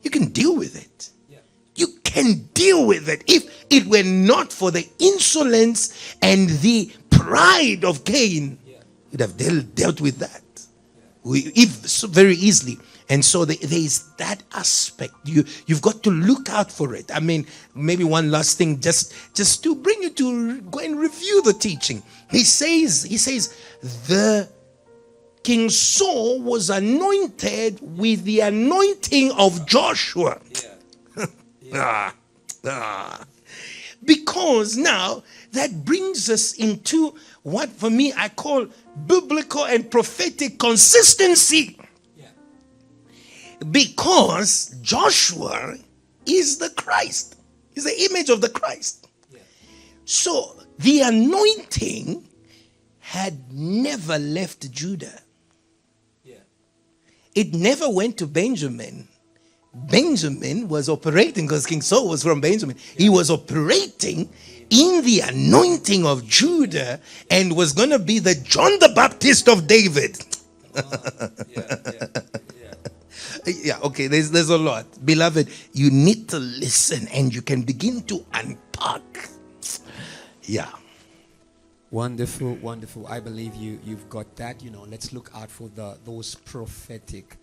You can deal with it. You can deal with it. If it were not for the insolence and the pride of Cain, you'd have dealt with that very easily. And so there is that aspect. You've got to look out for it. I mean, maybe one last thing, just to bring you to go and review the teaching. He says, the King Saul was anointed with the anointing of Joshua. Because now that brings us into what for me I call biblical and prophetic consistency. Because Joshua is the Christ. He's the image of the Christ. So the anointing had never left Judah. It never went to Benjamin. Benjamin was operating, because King Saul was from Benjamin. He was operating in the anointing of Judah and was going to be the John the Baptist of David. Okay, there's a lot. Beloved, you need to listen and you can begin to unpack. Wonderful, wonderful. I believe you've got that. Let's look out for those prophetic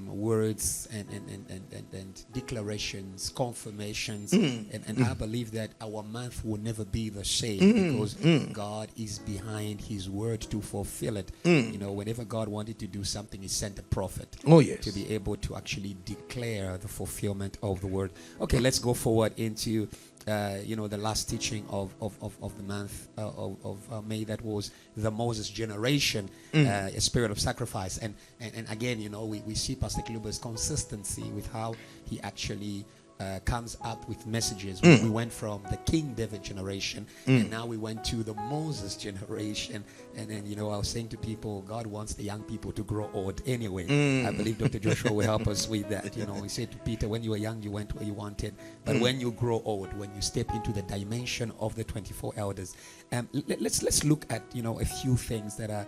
words and declarations, confirmations, and I believe that our month will never be the same because God is behind His word to fulfill it. Whenever God wanted to do something, He sent a prophet to be able to actually declare the fulfillment of the word. Okay, let's go forward into the last teaching of the month of May. That was the Moses generation, a spirit of sacrifice, and again, we see Pastor Kiluba's consistency with how he actually comes up with messages. We went from the King David generation, and now we went to the Moses generation. And then, I was saying to people, God wants the young people to grow old anyway. I believe Dr. Joshua will help us with that. He said to Peter, when you were young, you went where you wanted. But when you grow old, when you step into the dimension of the 24 elders, let's look at, a few things that are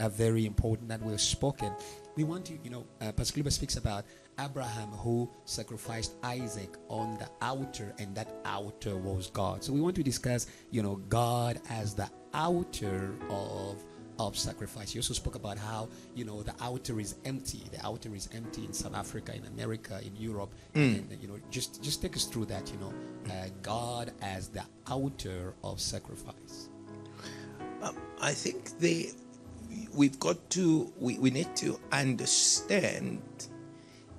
very important that were spoken. We want to, Pastor Kiluba speaks about Abraham who sacrificed Isaac on the altar, and that altar was God. So we want to discuss, God as the altar of sacrifice. You also spoke about how, the altar is empty. The altar is empty in South Africa, in America, in Europe. And, just take us through that, God as the altar of sacrifice. I think we need to understand,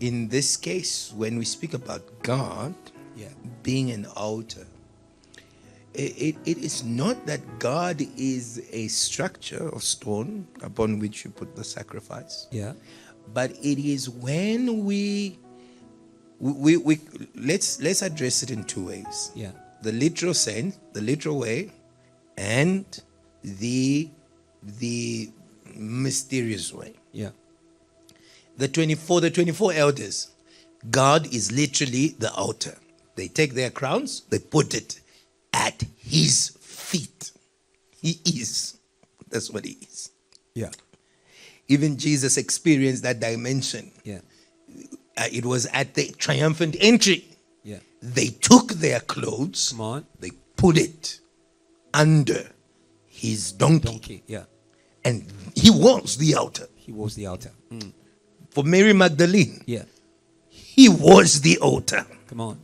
in this case, when we speak about God being an altar, it is not that God is a structure of stone upon which you put the sacrifice. Yeah. But it is when we let's address it in two ways. Yeah. The literal sense, the literal way, and the mysterious way. Yeah. The 24 elders, God is literally the altar. They take their crowns, they put it at his feet. He is. That's what he is. Yeah. Even Jesus experienced that dimension. Yeah. It was at the triumphant entry. Yeah. They took their clothes. Come on. They put it under his donkey. Yeah. And he was the altar. He was the altar. For Mary Magdalene, yeah, he was the altar. Come on.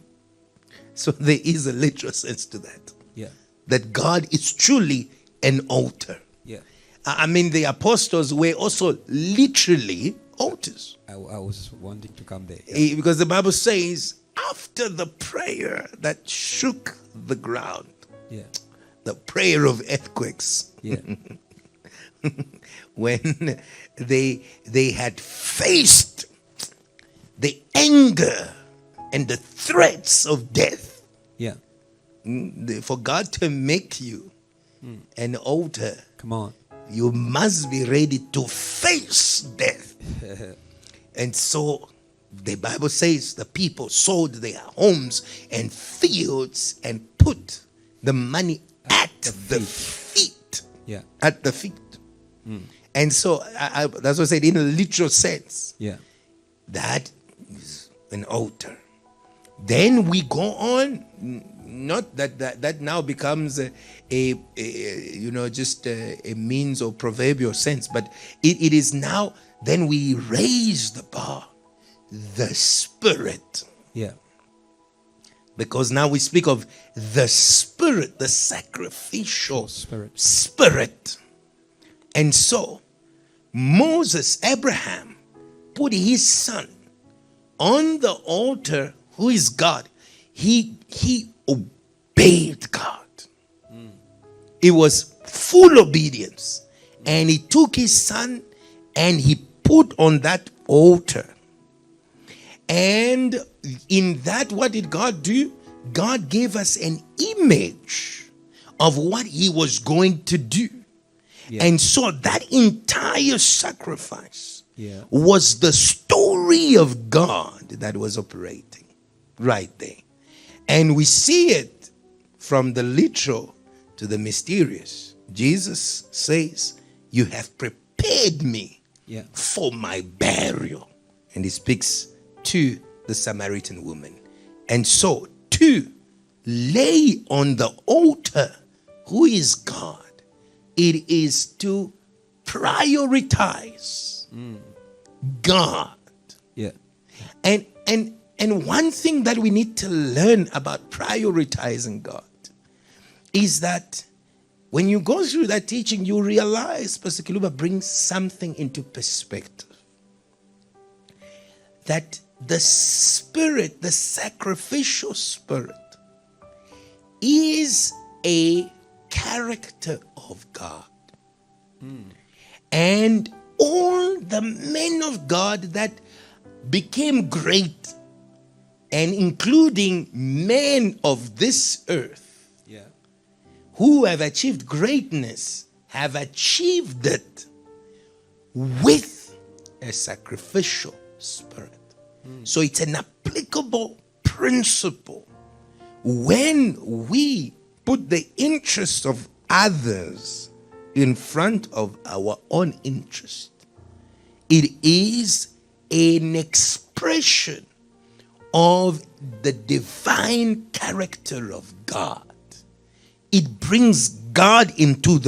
So there is a literal sense to that. Yeah. That God is truly an altar. Yeah. I mean, the apostles were also literally altars. I was wanting to come there. Yeah. Because the Bible says, after the prayer that shook the ground, the prayer of earthquakes, when they had faced the anger and the threats of death, for God to make you an altar, come on, you must be ready to face death. And so the Bible says the people sold their homes and fields and put the money at the feet. Yeah. At the feet. And so that's what I said, in a literal sense. Yeah. That is an altar. Then we go on. Not that now becomes just a means or proverbial sense, but it is now. Then we raise the bar, the Spirit. Yeah. Because now we speak of the Spirit, the sacrificial Spirit. And so Moses, Abraham, put his son on the altar, who is God. He obeyed God. It was full obedience. And he took his son and he put on that altar. And in that, what did God do? God gave us an image of what he was going to do. Yeah. And so that entire sacrifice was the story of God that was operating right there. And we see it from the literal to the mysterious. Jesus says, you have prepared me for my burial. And he speaks to the Samaritan woman. And so to lay on the altar who is God, it is to prioritize God. Yeah. And one thing that we need to learn about prioritizing God is that when you go through that teaching, you realize Pastor Kiluba brings something into perspective. That the Spirit, the sacrificial Spirit, is a character of God. And all the men of God that became great and including men of this earth who have achieved greatness, have achieved it with a sacrificial spirit. So it's an applicable principle. When we put the interest of others in front of our own interest, it is an expression of the divine character of God. It brings God into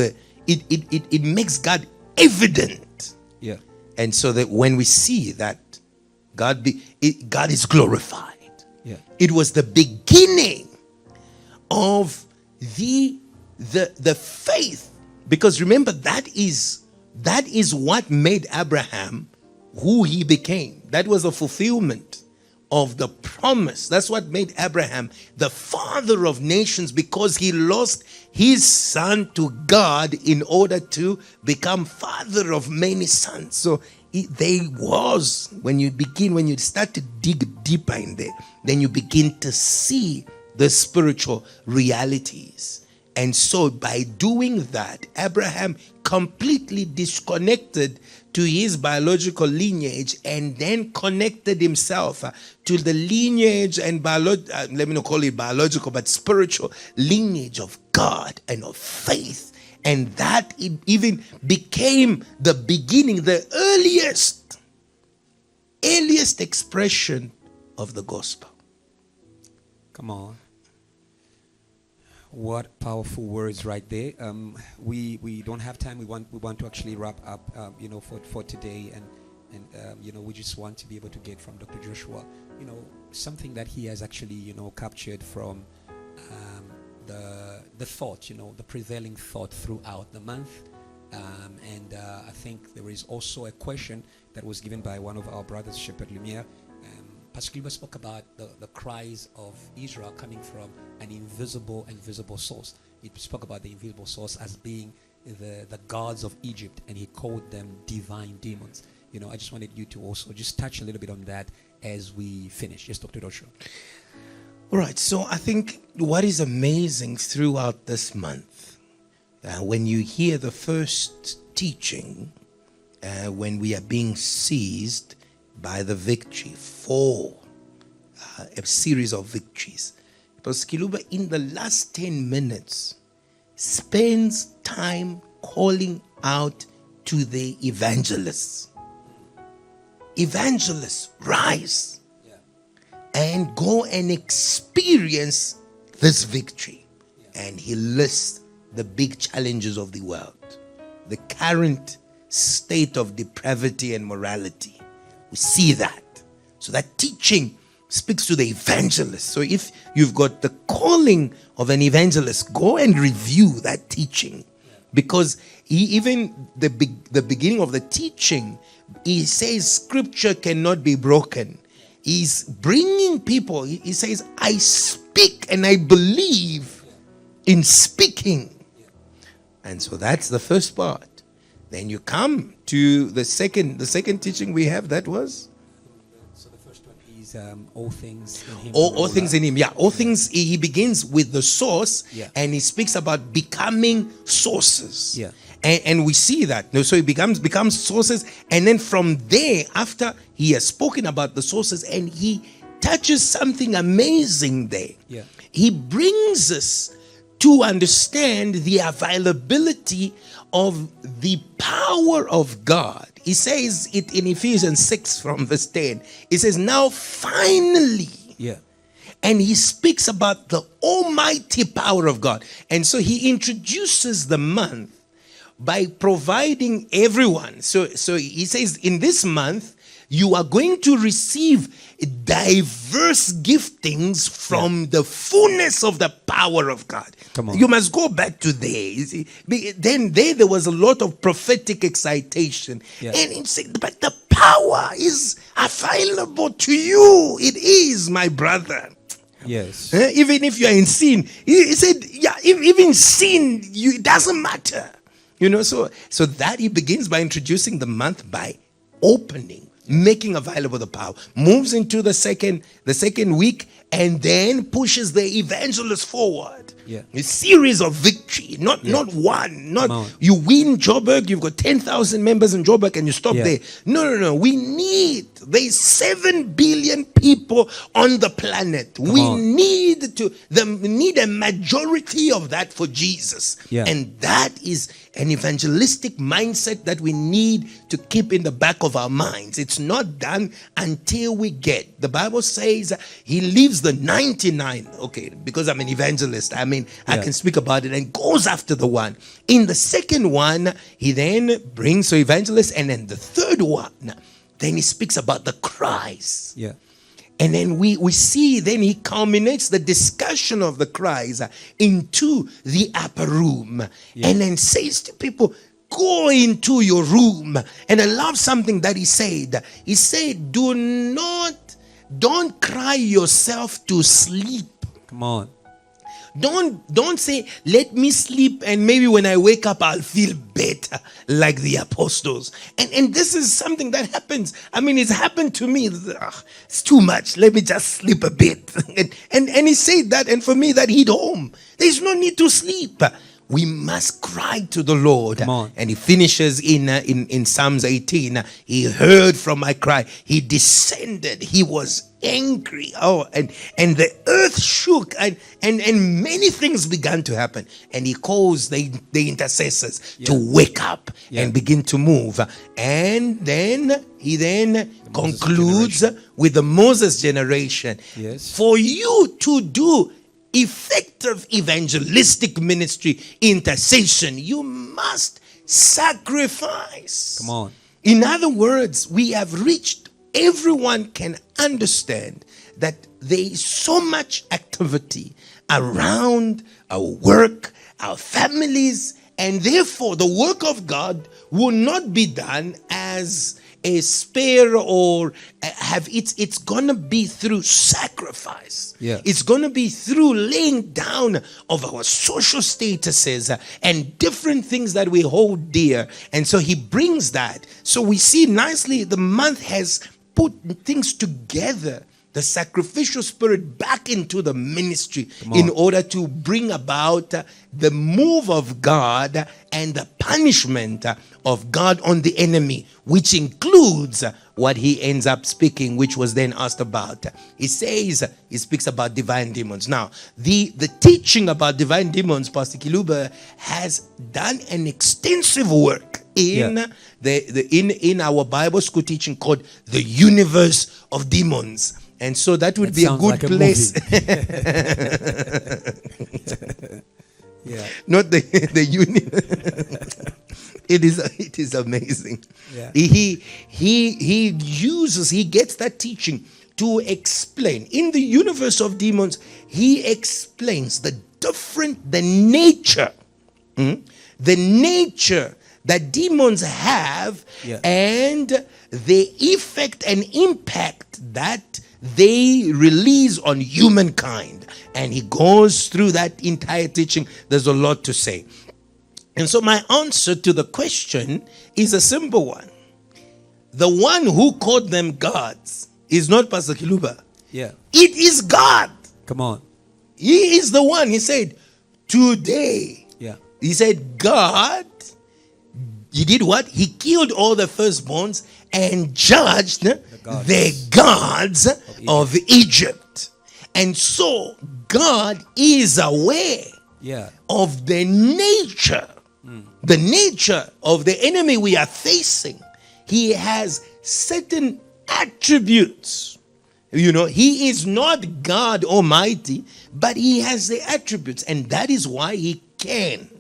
it makes God evident. Yeah. And so that when we see that God is glorified. Yeah. It was the beginning of the faith. Because remember, that is what made Abraham who he became. That was a fulfillment of the promise. That's what made Abraham the father of nations, because he lost his son to God in order to become father of many sons. So when you start to dig deeper in there, then you begin to see the spiritual realities. And so by doing that, Abraham completely disconnected to his biological lineage and then connected himself to the lineage and let me not call it biological, but spiritual lineage of God and of faith. And that it even became the beginning, the earliest expression of the gospel. Come on. What powerful words right there. We don't have time. We want to actually wrap up, for today, and we just want to be able to get from Dr. Joshua, something that he has actually, captured from the thought, the prevailing thought throughout the month. And I think there is also a question that was given by one of our brothers, Shepherd Lumiere. Pastor Kiluba spoke about the cries of Israel coming from an invisible and visible source. He spoke about the invisible source as being the gods of Egypt, and he called them divine demons. I just wanted you to also just touch a little bit on that as we finish. Yes, Dr. Joshua. All right, so I think what is amazing throughout this month, when you hear the first teaching, when we are being seized by the victory for a series of victories. Because Kiluba, in the last 10 minutes, spends time calling out to the evangelists. Evangelists, rise and go and experience this victory. And he lists the big challenges of the world, the current state of depravity and morality. We see that. So that teaching speaks to the evangelist. So if you've got the calling of an evangelist, go and review that teaching. Because even the beginning of the teaching, he says scripture cannot be broken. He's bringing people. He says, I speak and I believe in speaking. And so that's the first part. Then you come to the second teaching we have. That was? So the first one is all things in him. All things in him. Yeah, all things. He begins with the source, and he speaks about becoming sources. Yeah. And we see that. So he becomes sources. And then from there, after he has spoken about the sources, and he touches something amazing there. Yeah. He brings us to understand the availability of the power of God. He says it in Ephesians 6 from verse 10. He says, now finally. Yeah. And he speaks about the almighty power of God. And so he introduces the month by providing everyone. So he says, in this month, you are going to receive diverse giftings from the fullness of the power of God. Come on. You must go back to there. You see, then there was a lot of prophetic excitation. Yeah. And he said, but the power is available to you. It is, my brother. Yes. Even if you are in sin. He said, yeah, even sin, it doesn't matter. So that he begins by introducing the month by opening making available the power. Moves into the second week, and then pushes the evangelist forward. Yeah. A series of victory, not one. Not you win Joburg, you've got 10,000 members in Joburg, and you stop there. No. There's 7 billion people on the planet. We need a majority of that for Jesus. Yeah. And that is an evangelistic mindset that we need to keep in the back of our minds. It's not done until we get. The Bible says he leaves the 99. Okay, because I'm an evangelist, I can speak about it, and goes after the one. In the second one, he then brings the evangelist, and then the third one, then he speaks about the cries. Yeah. And then we see, then he culminates the discussion of the cries into the upper room. Yeah. And then says to people, go into your room. And I love something that he said. He said, don't cry yourself to sleep. Come on. Don't say, let me sleep and maybe when I wake up I'll feel better like the apostles. And this is something that happens. It's happened to me. It's too much. Let me just sleep a bit. And he said that, and for me that hit home. There's no need to sleep. We must cry to the Lord. And he finishes in Psalms 18. He heard from my cry. He descended. He was angry. And the earth shook, and many things began to happen. And he calls the intercessors to wake up and begin to move. And then he concludes with the Moses generation. Yes. For you to do effective evangelistic ministry, intercession, you must sacrifice. Come on. In other words, we have reached, everyone can understand that there is so much activity around our work, our families, and therefore the work of God will not be done as a spare or it's gonna be through sacrifice. Yeah. It's gonna be through laying down of our social statuses and different things that we hold dear. And so he brings that. So we see nicely the month has put things together, the sacrificial spirit back into the ministry in order to bring about the move of God and the punishment of God on the enemy, which includes what he ends up speaking, which was then asked about. He speaks about divine demons. Now, the teaching about divine demons, Pastor Kiluba has done an extensive work in in our Bible school teaching called The Universe of Demons. And so that would be a good like place. Not the universe. It is amazing. Yeah. He gets that teaching to explain. In the universe of demons, he explains the nature that demons have and the effect and impact that they release on humankind. And he goes through that entire teaching. There's a lot to say. And so my answer to the question is a simple one. The one who called them gods is not Pastor Kiluba. Yeah. It is God. Come on. He is the one. He said, today. Yeah. He said, God, he did what? He killed all the firstborns and judged the gods of Egypt. And so God is aware of the nature of the enemy we are facing. He has certain attributes. He is not God Almighty, but he has the attributes. And that is why he can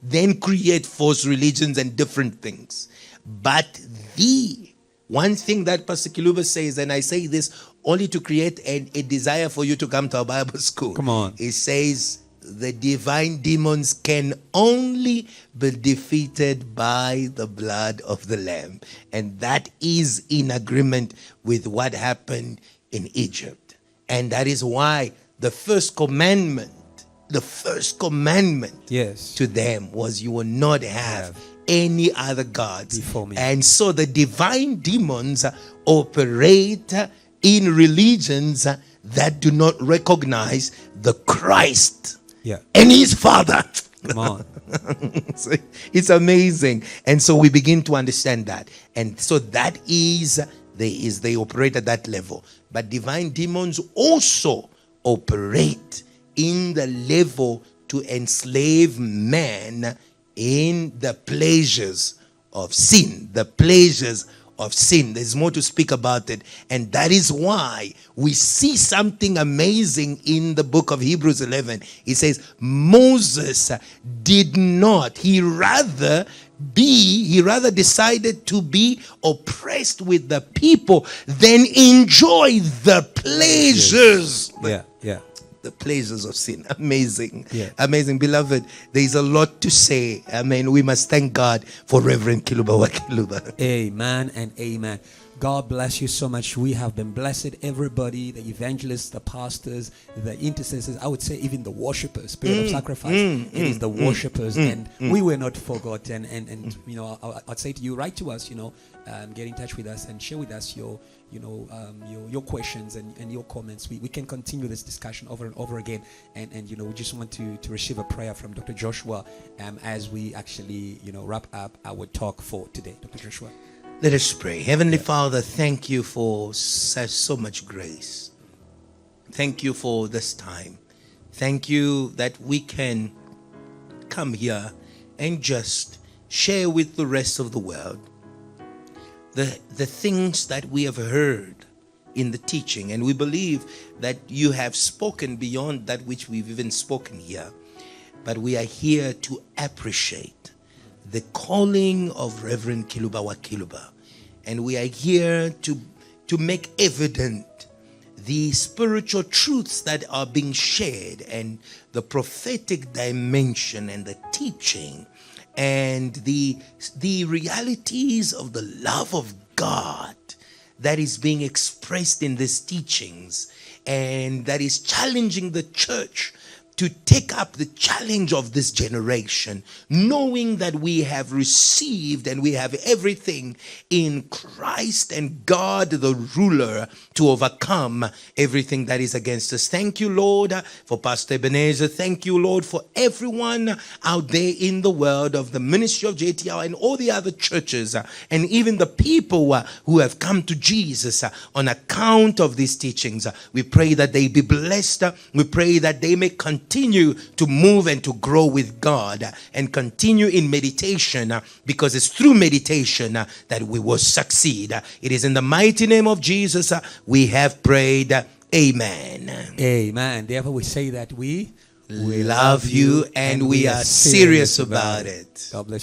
then create false religions and different things. But the one thing that Pastor Kiluba says, and I say this only to create a desire for you to come to our Bible school. Come on. He says the divine demons can only be defeated by the blood of the Lamb. And that is in agreement with what happened in Egypt. And that is why the first commandment the first commandment to them was, you will not have any other gods before me. And so the divine demons operate in religions that do not recognize the Christ and his Father. Come on. So it's amazing. And so we begin to understand that. And so that is they operate at that level. But divine demons also operate in the level to enslave man in the pleasures of sin. The pleasures of sin. There's more to speak about it. And that is why we see something amazing in the book of Hebrews 11. It says, Moses did not. He rather decided to be oppressed with the people than enjoy the pleasures. The pleasures of sin. Amazing. Amazing. Beloved, there is a lot to say. Amen. We must thank God for Reverend Kiluba. Amen and amen. God bless you so much. We have been blessed. Everybody, the evangelists, the pastors, the intercessors, I would say even the worshipers, spirit of sacrifice. It is the worshipers, and we were not forgotten. And you know, I'd say to you, write to us, get in touch with us and share with us your questions and your comments. We can continue this discussion over and over again. And we just want to receive a prayer from Dr. Joshua as we actually, wrap up our talk for today. Dr. Joshua. Let us pray. Heavenly Father, thank you for so much grace. Thank you for this time. Thank you that we can come here and just share with the rest of the world the things that we have heard in the teaching. And we believe that you have spoken beyond that which we've even spoken here. But we are here to appreciate the calling of Reverend Kiluba. And we are here to make evident the spiritual truths that are being shared, and the prophetic dimension and the teaching and the realities of the love of God that is being expressed in these teachings, and that is challenging the church to take up the challenge of this generation, knowing that we have received and we have everything in Christ and God the ruler to overcome everything that is against us. Thank you, Lord, for Pastor Ebenezer. Thank you, Lord, for everyone out there in the world of the ministry of JTR and all the other churches, and even the people who have come to Jesus on account of these teachings. We pray that they be blessed. We pray that they may continue to move and to grow with God and continue in meditation, because it's through meditation that we will succeed. It is in the mighty name of Jesus we have prayed. Amen. Amen. Therefore we say that we love you and we are serious about it. God bless you.